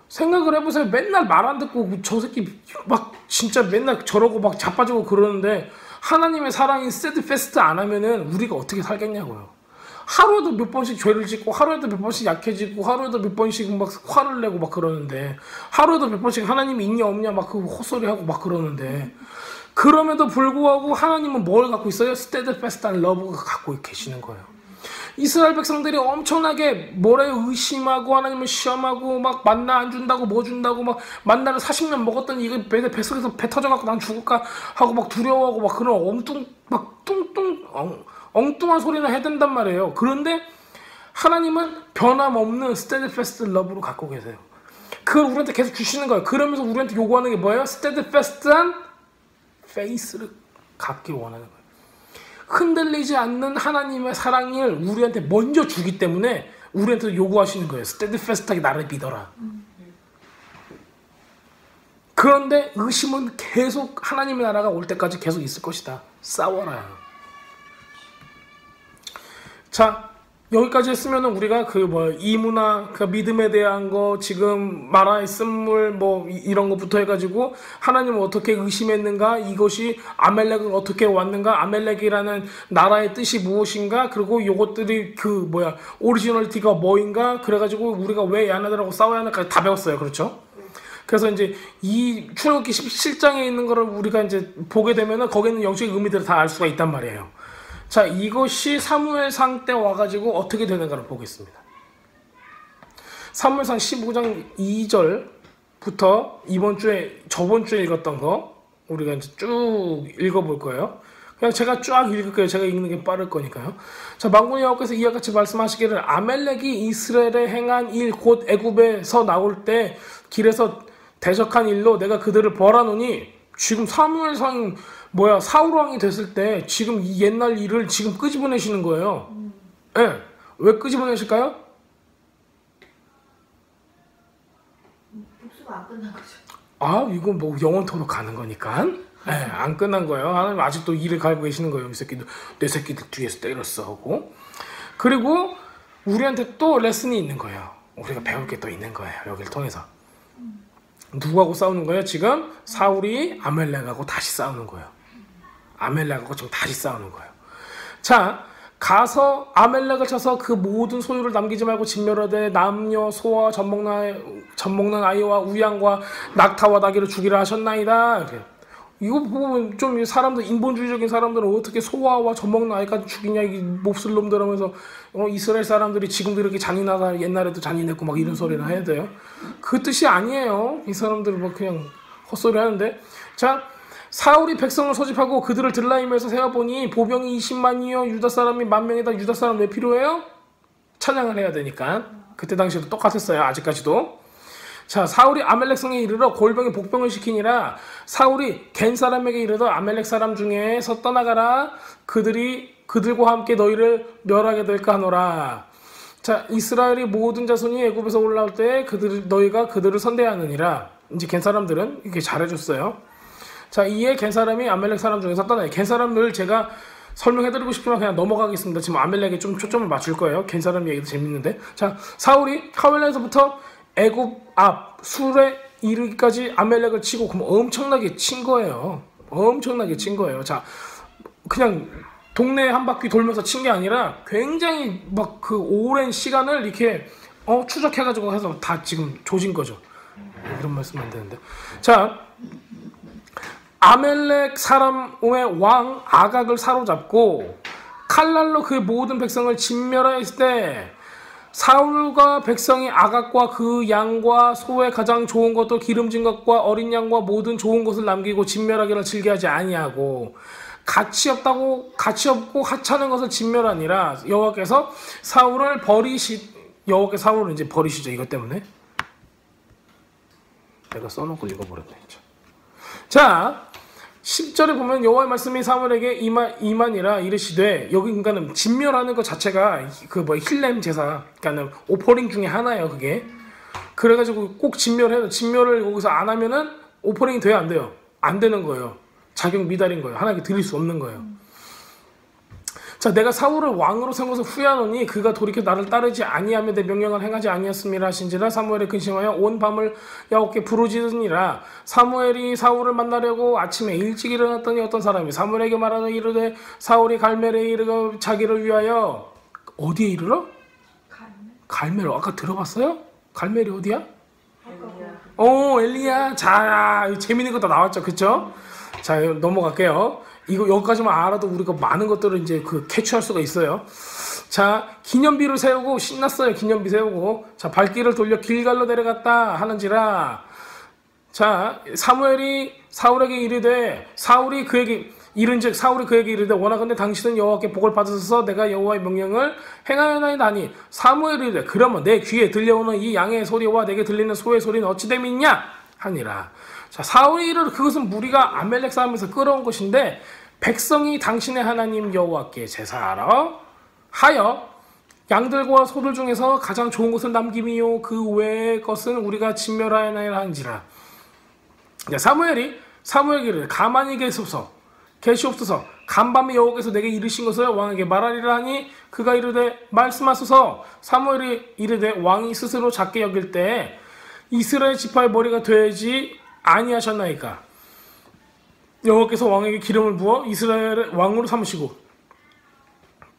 생각을 해보세요. 맨날 말 안 듣고 저 새끼 막 진짜 맨날 저러고 막 자빠지고 그러는데 하나님의 사랑이 steadfast 안 하면은 우리가 어떻게 살겠냐고요. 하루에도 몇 번씩 죄를 짓고 하루에도 몇 번씩 약해지고 하루에도 몇 번씩 막 화를 내고 막 그러는데 하루에도 몇 번씩 하나님이 있냐 없냐 막 그 헛소리하고 막 그러는데 그럼에도 불구하고 하나님은 뭘 갖고 있어요? steadfast한 러브가 갖고 계시는 거예요. 이스라엘 백성들이 엄청나게 뭐래요? 의심하고 하나님을 시험하고 막 만나 안 준다고 뭐 준다고 막 만나를 40년 먹었더니 이거 뱃속에서 배 터져갖고 난 죽을까 하고 막 두려워하고 막 그런 엉뚱한 소리나 해댄단 말이에요. 그런데 하나님은 변함없는 steadfast love로 갖고 계세요. 그걸 우리한테 계속 주시는 거예요. 그러면서 우리한테 요구하는 게 뭐예요? steadfast한 faith를 갖길 원하는 거예요. 흔들리지 않는 하나님의 사랑을 우리한테 먼저 주기 때문에 우리한테 요구하시는 거예요. steadfast하게 나를 믿어라. 그런데 의심은 계속 하나님의 나라가 올 때까지 계속 있을 것이다. 싸워라. 자, 여기까지 했으면 우리가 이문화, 그 믿음에 대한 거, 지금 마라의 쓴물, 이런 거부터 해가지고, 하나님을 어떻게 의심했는가, 이것이 아멜렉은 어떻게 왔는가, 아멜렉이라는 나라의 뜻이 무엇인가, 그리고 요것들이 오리지널티가 뭐인가, 그래가지고 우리가 왜 야나들하고 싸워야 하는가 다 배웠어요. 그렇죠? 그래서 이제 이 출애굽기 17장에 있는 거를 우리가 이제 보게 되면은 거기에 있는 영적인 의미들을 다 알 수가 있단 말이에요. 자, 이것이 사무엘상 때 와가지고 어떻게 되는가를 보겠습니다. 사무엘상 15장 2절부터 저번 주에 읽었던 거 우리가 이제 쭉 읽어볼 거예요. 그냥 제가 쫙 읽을 거예요. 제가 읽는 게 빠를 거니까요. 자, 만군의 여호와께서 이와 같이 말씀하시기를 아멜렉이 이스라엘에 행한 일 곧 애굽에서 나올 때 길에서 대적한 일로 내가 그들을 벌하노니 지금 사무엘상 사울 왕이 됐을 때 지금 이 옛날 일을 지금 끄집어내시는 거예요. 예. 왜 끄집어내실까요? 복수가 안 끝난 거죠. 아, 이건 영원토록 가는 거니까. 예, 안 끝난 거예요. 하나님 아직도 일을 갈고 계시는 거예요. 이 새끼들, 내 새끼들 뒤에서 때렸어 하고. 그리고 우리한테 또 레슨이 있는 거예요. 우리가 배울 게 또 있는 거예요. 여기를 통해서. 누구하고 싸우는 거예요? 지금 사울이 아멜렉하고 다시 싸우는 거예요. 아멜렉하고 지금 다시 싸우는 거예요. 자, 가서 아멜렉을 쳐서 그 모든 소유를 남기지 말고 진멸하되 남녀 소와 젖먹는 아이와 우양과 낙타와 나귀를 죽이라 하셨나이다. 이거 보면 좀 사람들, 인본주의적인 사람들은 어떻게 소아와 젖먹는 아이까지 죽이냐, 이 몹쓸 놈들 하면서 이스라엘 사람들이 지금도 이렇게 잔인하다, 옛날에도 잔인했고 막 이런 소리를 해야 돼요. 그 뜻이 아니에요. 이 사람들은 그냥 헛소리 하는데. 자, 사울이 백성을 소집하고 그들을 들라임에서 세어보니 보병이 20만이요 유다 사람이 10,000명이다. 유다 사람 왜 필요해요? 찬양을 해야 되니까. 그때 당시에도 똑같았어요. 아직까지도. 자, 사울이 아멜렉 성에 이르러 골병에 복병을 시키니라. 사울이 겐 사람에게 이르러 아멜렉 사람 중에서 떠나가라. 그들과 함께 너희를 멸하게 될까 하노라. 자, 이스라엘이 모든 자손이 애굽에서 올라올 때 너희가 그들을 선대하느니라. 이제 겐 사람들은 이렇게 잘해줬어요. 자, 이에 겐 사람이 아멜렉 사람 중에서 떠나요. 겐 사람을 제가 설명해드리고 싶지만 그냥 넘어가겠습니다. 지금 아멜렉에 좀 초점을 맞출 거예요. 겐 사람 얘기도 재밌는데. 자, 사울이 하웰라에서부터 애굽 앞 술에 이르기까지 아멜렉을 치고 그럼 엄청나게 친 거예요. 엄청나게 친 거예요. 자, 그냥 동네 한 바퀴 돌면서 친 게 아니라 굉장히 막 그 오랜 시간을 이렇게 추적해가지고 해서 다 지금 조진 거죠. 이런 말씀 안 되는데. 자, 아멜렉 사람의 왕 아각을 사로잡고 칼날로 그 모든 백성을 진멸하였을 때 사울과 백성이 아각과 그 양과 소의 가장 좋은 것도 기름진 것과 어린 양과 모든 좋은 것을 남기고 진멸하기를 즐겨하지 아니하고 가치 없고 하찮은 것을 진멸하니라. 여호와께서 사울을 여호와께서 사울을 이제 버리시죠. 이것 때문에 내가 써놓고 읽어버렸네. 자, 10절에 보면 여호와의 말씀이 사무엘에게 임하니라 이르시되, 여기 그러니까는 진멸하는 것 자체가 힐렘 제사, 그러니까는 오퍼링 중에 하나예요. 그게 그래가지고 꼭 진멸을 여기서 안 하면은 오퍼링이 돼요, 안 돼요? 안 되는 거예요. 자격 미달인 거예요. 하나님께 드릴 수 없는 거예요. 자, 내가 사울을 왕으로 세운 것을 후회하노니 그가 돌이켜 나를 따르지 아니하며 내 명령을 행하지 아니하였음이라 하신지라. 사무엘이 근심하여 온 밤을 여호와께 부르짖으니라. 사무엘이 사울을 만나려고 아침에 일찍 일어났더니 어떤 사람이 사무엘에게 말하되 이르되 사울이 갈멜에 이르러 자기를 위하여. 어디에 이르러? 갈멜. 아까 들어봤어요? 갈멜이 어디야? 엘리야. 자, 재밌는 거 다 나왔죠, 그쵸? 자, 넘어갈게요. 이거 여기까지만 알아도 우리가 많은 것들을 이제 캐치할 수가 있어요. 자, 기념비를 세우고 신났어요. 기념비 세우고. 자, 발길을 돌려 길갈로 내려갔다 하는지라. 자, 사무엘이 사울에게 이르되 사울이 그에게 이른즉 사울이 그에게 이르되 원하건대 당신은 여호와께 복을 받으소서 내가 여호와의 명령을 행하였나이다 하니 사무엘이 이르되 그러면 내 귀에 들려오는 이 양의 소리와 내게 들리는 소의 소리는 어찌 됨이냐 하니라. 자, 사울이 이르되 그것은 무리가 아멜렉 사람에서 끌어온 것인데 백성이 당신의 하나님 여호와께 제사하러 하여 양들과 소들 중에서 가장 좋은 것을 남김이요 그 외의 것은 우리가 진멸하여나이라 한지라. 사무엘에게 이르되 가만히 계시옵소서 간밤에 여호와께서 내게 이르신 것을 왕에게 말하리라 하니 그가 이르되 말씀하소서. 사무엘이 이르되 왕이 스스로 작게 여길 때 이스라엘 지파의 머리가 되지 아니하셨나이까. 여호와께서 왕에게 기름을 부어 이스라엘의 왕으로 삼으시고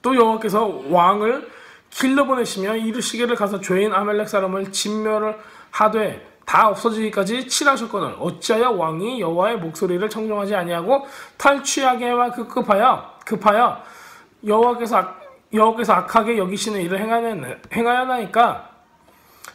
또 여호와께서 왕을 길러 보내시며 이르시기를 가서 죄인 아멜렉 사람을 진멸을 하되 다 없어지기까지 칠하셨거늘 어찌하여 왕이 여호와의 목소리를 청종하지 아니하고 탈취하게와 급하여 여호와께서 악하게 여기시는 일을 행하였나이까.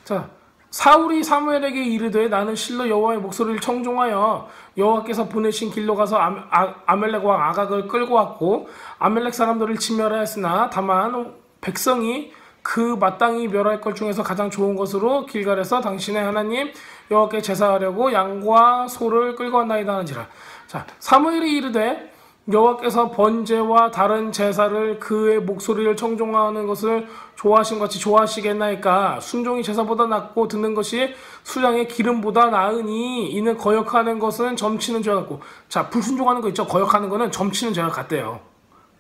자, 사울이 사무엘에게 이르되 나는 실로 여호와의 목소리를 청종하여 여호와께서 보내신 길로 가서 아멜렉 왕 아각을 끌고 왔고 아멜렉 사람들을 진멸하였으나 다만 백성이 그 마땅히 멸할 것 중에서 가장 좋은 것으로 길갈에서 당신의 하나님 여호와께 제사하려고 양과 소를 끌고 왔나이다 하는지라. 자, 사무엘이 이르되 여호와께서 번제와 다른 제사를 그의 목소리를 청종하는 것을 좋아하신 같이 좋아하시겠나이까. 순종이 제사보다 낫고 듣는 것이 수장의 기름보다 나으니 이는 거역하는 것은 점치는 죄와 같고. 자, 불순종하는 거 있죠. 거역하는 거는 점치는 죄와 같대요.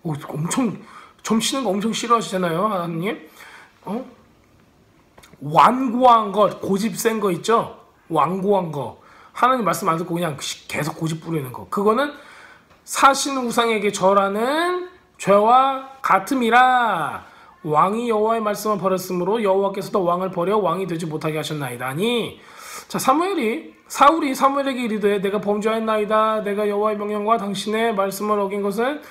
엄청 점치는 거 엄청 싫어하시잖아요, 하나님. 완고한 것, 고집 센 거 있죠? 완고한 거. 하나님 말씀 안 듣고 그냥 계속 고집 부리는 거. 그거는 사신 우상에게 절하는 죄와 같음이라. 왕이 여호와의 말씀을 버렸으므로 여호와께서도 왕을 버려 왕이 되지 못하게 하셨나이다 하니. 자, 사울이 사무엘에게 이르되 내가 범죄하였나이다. 내가 여호와의 명령과 당신의 말씀을 어긴 것은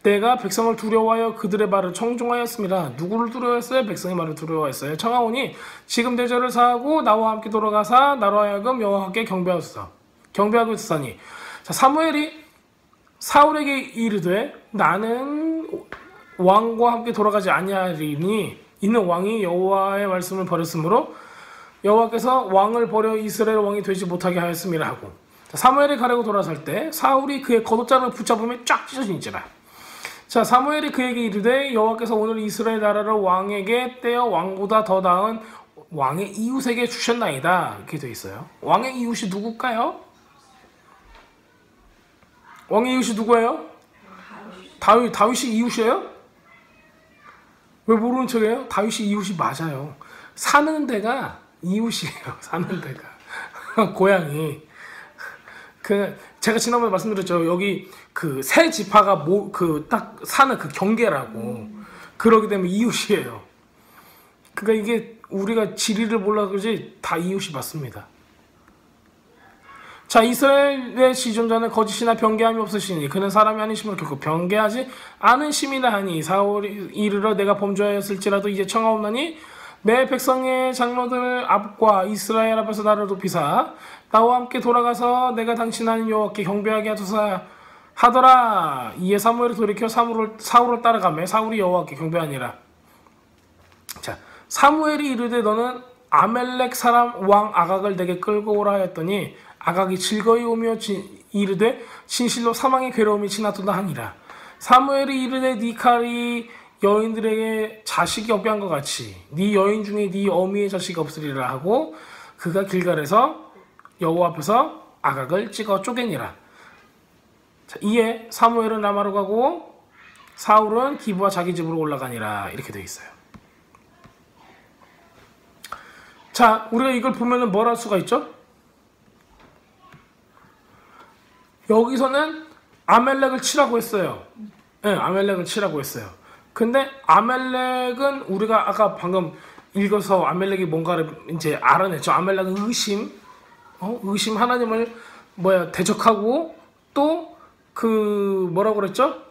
내가 백성을 두려워하여 그들의 말을 청종하였습니다. 누구를 두려워했어요? 백성의 말을 두려워했어요. 청하오니 지금 내 죄를 사하고 나와 함께 돌아가사 나로 하여금 여호와께 경배하고 있으니. 자, 사무엘이 사울에게 이르되 나는 왕과 함께 돌아가지 아니하리니 이는 왕이 여호와의 말씀을 버렸으므로 여호와께서 왕을 버려 이스라엘 왕이 되지 못하게 하였음이라 하고. 자, 사무엘이 가려고 돌아설 때 사울이 그의 겉옷자락을 붙잡으며 쫙 찢어진지라. 자, 사무엘이 그에게 이르되 여호와께서 오늘 이스라엘 나라를 왕에게 떼어 왕보다 더 나은 왕의 이웃에게 주셨나이다. 이렇게 되어 있어요. 왕의 이웃이 누굴까요? 왕의 이웃이 누구예요? 다윗이 이웃이에요? 왜 모르는 척해요? 다윗이 이웃이 맞아요. 사는 데가 이웃이에요. 사는 데가 고향이. 제가 지난번에 말씀드렸죠. 여기 그 세 지파가 딱 사는 그 경계라고. 그러기 때문에 이웃이에요. 그러니까 이게 우리가 지리를 몰라 그러지 다 이웃이 맞습니다. 자, 이스라엘의 지존자는 거짓이나 변개함이 없으시니 그는 사람이 아니심으로 결코 변개하지 않으심이라 하니 사울이 이르러 내가 범죄하였을지라도 이제 청하옵나니 내 백성의 장로들 앞과 이스라엘 앞에서 나를 높이사 나와 함께 돌아가서 내가 당신 하나님 여호와께 경배하게 하소서 하더라. 이에 사무엘이 돌이켜 사울을 따라가며 사울이 여호와께 경배하니라. 자, 사무엘이 이르되 너는 아멜렉 사람 왕 아각을 내게 끌고 오라 하였더니 아각이 즐거이 오며 이르되 진실로 사망의 괴로움이 지났도다 하니라. 사무엘이 이르되 네 칼이 여인들에게 자식이 없게 한 것 같이 네 여인 중에 네 어미의 자식이 없으리라 하고 그가 길갈에서 여호와 앞에서 아각을 찍어 쪼개니라. 자, 이에 사무엘은 라마로 가고 사울은 기브와 자기 집으로 올라가니라. 이렇게 되어 있어요. 자, 우리가 이걸 보면은 뭘 할 수가 있죠? 여기서는 아멜렉을 치라고 했어요. 네, 아멜렉을 치라고 했어요. 근데 아멜렉은 우리가 아까 방금 읽어서 아멜렉이 뭔가를 이제 알아냈죠. 아멜렉은 의심 하나님을 대적하고 또 뭐라고 그랬죠?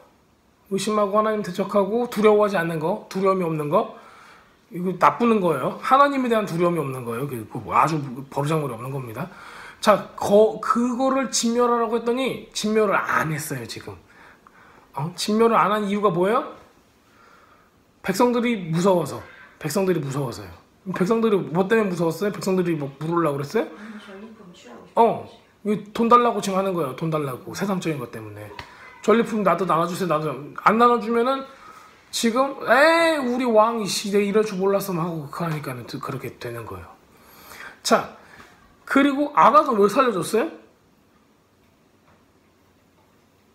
의심하고 하나님 대적하고 두려워하지 않는 거, 두려움이 없는 거, 이거 나쁘는 거예요. 하나님에 대한 두려움이 없는 거예요. 아주 버르장머리 없는 겁니다. 자, 그거를 진멸하라고 했더니 진멸을 안 했어요. 지금 진멸을 안 한 이유가 뭐예요? 백성들이 무서워서. 백성들이 무서워서요. 백성들이 뭐 때문에 무서웠어요? 백성들이 뭐 물으려고 그랬어요? 전리품 취하고 싶어. 돈 달라고 지금 하는 거예요. 돈 달라고. 세상적인 것 때문에. 전리품 나도 나눠주세요. 나도 안 나눠주면은 지금 우리 왕 시대 이럴 줄 몰랐으면 하고 하니까는 그렇게 되는 거예요. 자, 그리고 아각은 왜 살려줬어요?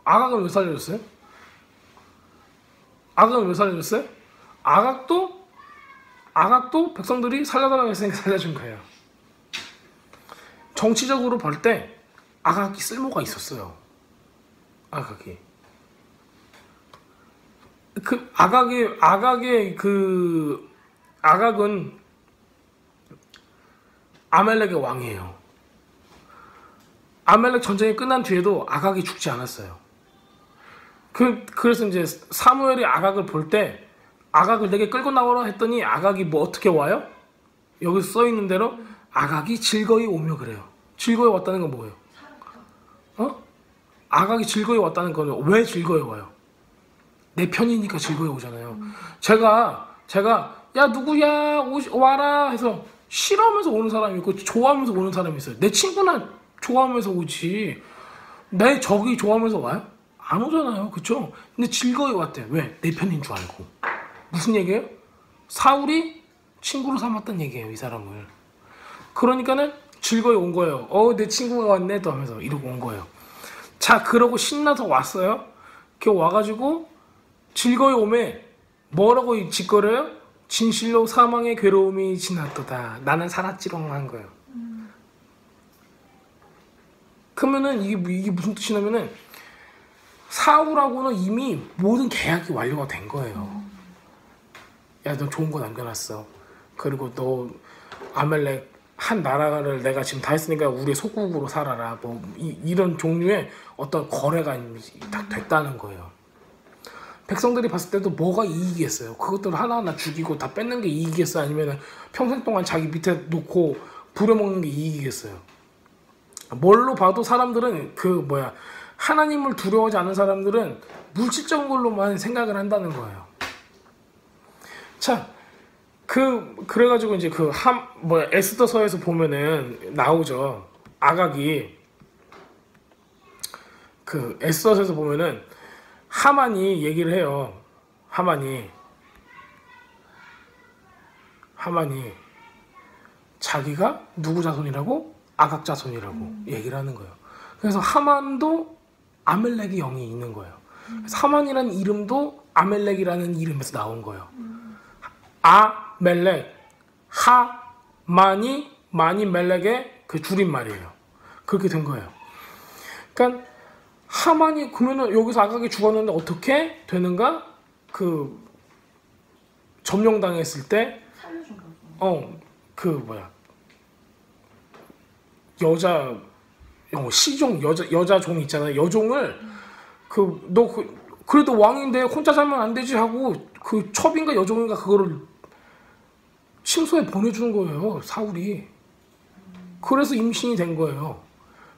아각은 왜 살려줬어요? 아각은 왜 살려줬어요? 아각도 백성들이 살려달라고 했으니까 살려준 거예요. 정치적으로 볼 때 아각이 쓸모가 있었어요. 아각이. 아각은 아멜렉의 왕이에요. 아멜렉 전쟁이 끝난 뒤에도 아각이 죽지 않았어요. 그래서 이제 사무엘이 아각을 볼 때 아각을 내게 끌고 나오라 했더니 아각이 뭐 어떻게 와요? 여기 써 있는 대로 아각이 즐거이 오며 그래요. 즐거이 왔다는 건 뭐예요? 아각이 즐거이 왔다는 거는 왜 즐거이 와요? 내 편이니까 즐거이 오잖아요. 제가 야 누구야 와라 해서 싫어하면서 오는 사람이 있고 좋아하면서 오는 사람이 있어요. 내 친구나 좋아하면서 오지 내 적이 좋아하면서 와요? 안 오잖아요. 그쵸? 근데 즐거이 왔대. 왜? 내 편인 줄 알고. 무슨 얘기예요? 사울이 친구로 삼았던 얘기예요. 이 사람을. 그러니까는 즐거이 온 거예요. 내 친구가 왔네 또 하면서 이러고 온 거예요. 자, 그러고 신나서 왔어요. 그 와가지고 즐거이 오매 뭐라고 짓거려요? 진실로 사망의 괴로움이 지났도다. 나는 살았지롱 한 거예요. 그러면은 이게 무슨 뜻이냐면은 사울하고는 이미 모든 계약이 완료가 된 거예요. 야, 너 좋은 거 남겨놨어. 그리고 너 아멜렉 한 나라를 내가 지금 다 했으니까 우리의 속국으로 살아라. 뭐 이런 종류의 어떤 거래가 다 됐다는 거예요. 백성들이 봤을 때도 뭐가 이익이겠어요? 그것들을 하나하나 죽이고 다 뺏는 게 이익이겠어요? 아니면 평생 동안 자기 밑에 놓고 부려먹는 게 이익이겠어요? 뭘로 봐도 사람들은 하나님을 두려워하지 않는 사람들은 물질적인 걸로만 생각을 한다는 거예요. 자, 그래가지고 이제 에스더서에서 보면은 나오죠. 아각이 에스더서에서 보면은 하만이 얘기를 해요. 하만이 자기가 누구 자손이라고? 아각 자손이라고 얘기를 하는 거예요. 그래서 하만도 아멜렉의 영이 있는 거예요. 그래서 하만이라는 이름도 아멜렉이라는 이름에서 나온 거예요. 아멜렉, 많이 멜렉의 그 줄임말이에요. 그렇게 된 거예요. 그러니까 하만이 그러면은 여기서 아각이 죽었는데 어떻게 되는가? 점령당했을 때 살려준 거죠. 시종 여자 종 있잖아요. 여종을 그래도 왕인데 혼자 살면 안 되지 하고 첩인가 여종인가 그거를 침소에 보내주는 거예요. 사울이. 그래서 임신이 된 거예요.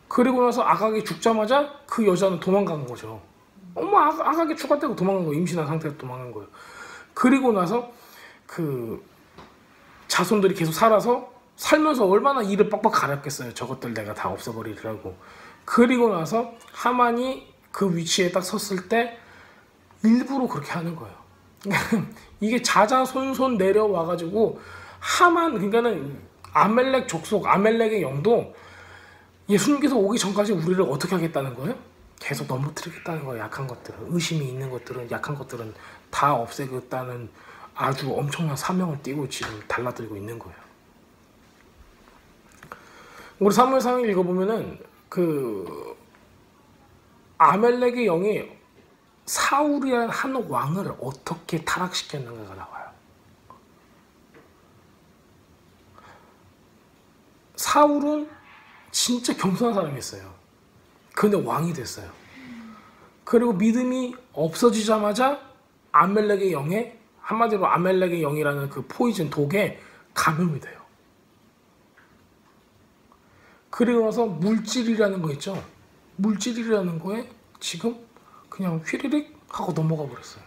그리고 나서 아각이 죽자마자 그 여자는 도망간 거죠. 아각이 죽었다고 도망간 거예요. 임신한 상태에서 도망간 거예요. 그리고 나서 자손들이 계속 살면서 얼마나 이를 빡빡 갈았겠어요. 저것들 내가 다 없애버리더라고. 그리고 나서 하만이 그 위치에 딱 섰을 때 일부러 그렇게 하는 거예요. 이게 자자손손 내려와가지고 그러니까는 아멜렉 족속, 아멜렉의 영도 예수님께서 오기 전까지 우리를 어떻게 하겠다는 거예요? 계속 넘어뜨리겠다는 거예요. 약한 것들은, 의심이 있는 것들은, 약한 것들은 다 없애겠다는 아주 엄청난 사명을 띠고 지금 달라들고 있는 거예요. 우리 사무엘상을 읽어보면은 아멜렉의 영이 사울이라는 한 왕을 어떻게 타락시켰는가가 나와요. 사울은 진짜 겸손한 사람이었어요. 근데 왕이 됐어요. 그리고 믿음이 없어지자마자 아멜렉의 영에, 한마디로 아멜렉의 영이라는 그 포이즌 독에 감염이 돼요. 그리고 나서 물질이라는 거 있죠. 물질이라는 거에 지금 그냥 휘리릭 하고 넘어가 버렸어요.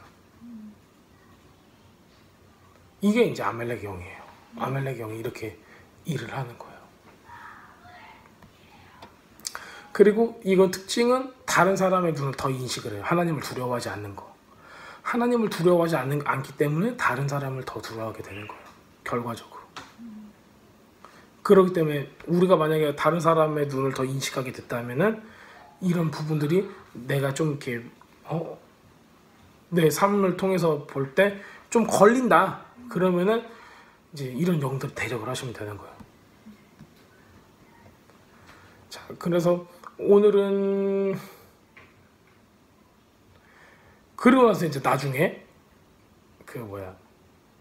이게 이제 아멜렉의 영이에요. 아멜렉의 영이 이렇게 일을 하는 거예요. 그리고 이건 특징은 다른 사람의 눈을 더 인식을 해요. 하나님을 두려워하지 않는 거. 하나님을 두려워하지 않기 때문에 다른 사람을 더 두려워하게 되는 거예요. 결과적으로. 그렇기 때문에 우리가 만약에 다른 사람의 눈을 더 인식하게 됐다면은 이런 부분들이 내가 좀 이렇게 내 삶을 통해서 볼 때 좀 걸린다. 그러면은 이제 이런 영들 대적을 하시면 되는 거예요. 자, 그래서 오늘은 그리고 나서 이제 나중에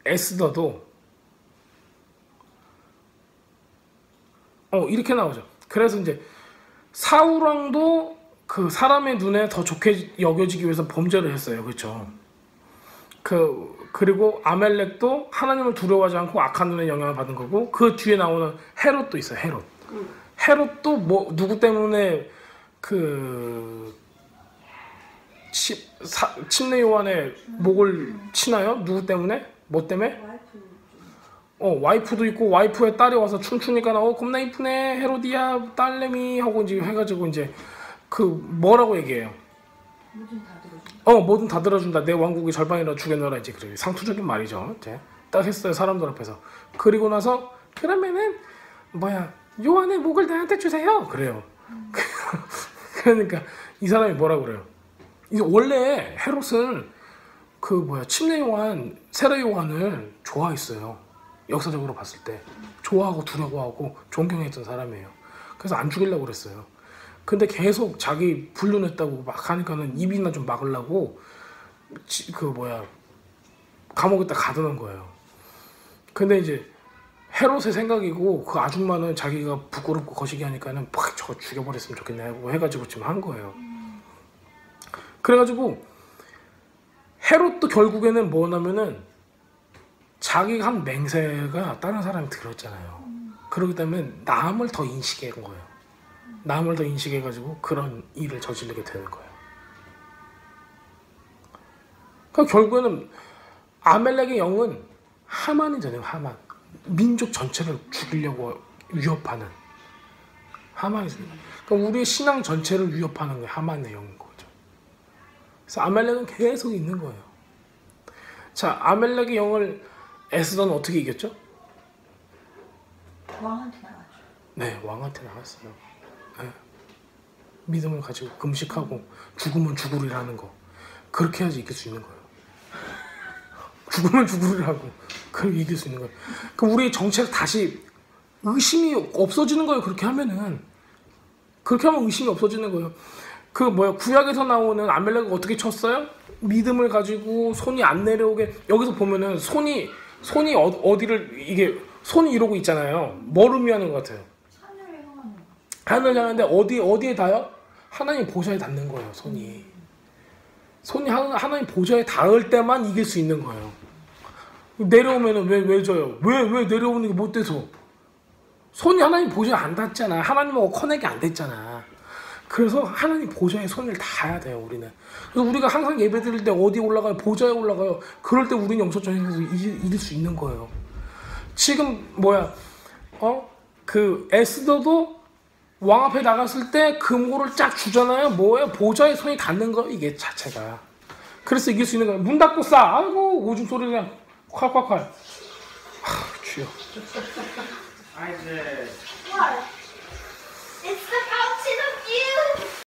에스더도 이렇게 나오죠. 그래서 이제 사울왕도 그 사람의 눈에 더 좋게 여겨지기 위해서 범죄를 했어요. 그렇죠? 그리고 아멜렉도 하나님을 두려워하지 않고 악한 눈에 영향을 받은 거고, 그 뒤에 나오는 헤롯도 있어요. 헤롯도 뭐 누구 때문에 침례 요한의 목을 치나요? 누구 때문에? 뭐 때문에? 와이프도 있고, 와이프의 딸이 와서 춤추니까 겁나 이쁘네 헤로디야 딸내미 하고 이제 해가지고 이제 뭐라고 얘기해요? 뭐든 다 들어준다. 내 왕국의 절반이라 주겠노라. 이제 그래 상투적인 말이죠. 이제 딱 했어요, 사람들 앞에서. 그리고 나서 그러면은 요한의 목을 나한테 주세요. 그래요. 그러니까 이 사람이 뭐라고 그래요? 원래 헤롯은 침례 요한, 세례 요한을 좋아했어요. 역사적으로 봤을 때 좋아하고 두려워하고 존경했던 사람이에요. 그래서 안 죽이려고 그랬어요. 근데 계속 자기 불륜했다고 막 하니까는 입이나 좀 막으려고 감옥에다 가두는 거예요. 근데 이제 헤롯의 생각이고, 그 아줌마는 자기가 부끄럽고 거시기 하니까는 팍 저거 죽여버렸으면 좋겠네 하고 해가지고 지금 한 거예요. 그래가지고 헤롯도 결국에는 뭐냐면은 자기가 한 맹세가 다른 사람이 들었잖아요. 그렇기 때문에 남을 더 인식한 거예요. 남을 더 인식해가지고 그런 일을 저지르게 되는 거예요. 그러니까 결국에는 아멜렉의 영은 하만이잖아요. 하만. 민족 전체를 죽이려고 위협하는 하만이잖아요. 그러니까 우리의 신앙 전체를 위협하는 게 하만의 영인 거죠. 그래서 아멜렉은 계속 있는 거예요. 자, 아멜렉의 영을 에스더는 어떻게 이겼죠? 왕한테 나갔죠. 네, 왕한테 나갔어요. 네. 믿음을 가지고 금식하고 죽으면 죽으리라는 거, 그렇게 해야지 이길 수 있는 거예요. 죽으면 죽으리라고 그렇게 이길 수 있는 거예요. 그럼 우리의 정체가 다시 의심이 없어지는 거예요. 그렇게 하면 의심이 없어지는 거예요. 구약에서 나오는 아멜렉을 어떻게 쳤어요? 믿음을 가지고 손이 안 내려오게. 여기서 보면은 손이 어디를, 이게 손이 이러고 있잖아요. 뭘 의미하는 것 같아요? 하늘 향하는데 어디에 닿아요? 하나님 보좌에 닿는 거예요. 손이 하나님 보좌에 닿을 때만 이길 수 있는 거예요. 내려오면은 왜 져요? 왜 내려오는 게 못 돼서? 손이 하나님 보좌에 안 닿잖아. 하나님하고 커넥이 안 됐잖아. 그래서 하나님 보좌에 손을 닿아야 돼요. 우리는. 그래서 우리가 항상 예배 드릴 때 어디에 올라가요? 보좌에 올라가요. 그럴 때 우리는 영적전에서 이길 수 있는 거예요. 지금 에스더도 왕 앞에 나갔을 때 금고를 쫙 주잖아요. 뭐예요? 보좌에 손이 닿는 거, 이게 자체가. 그래서 이길 수 있는 거예요. 문 닫고 싸. 아이고, 오줌 소리 그냥 콸콸콸. 주여. What? It's the fountain of youth.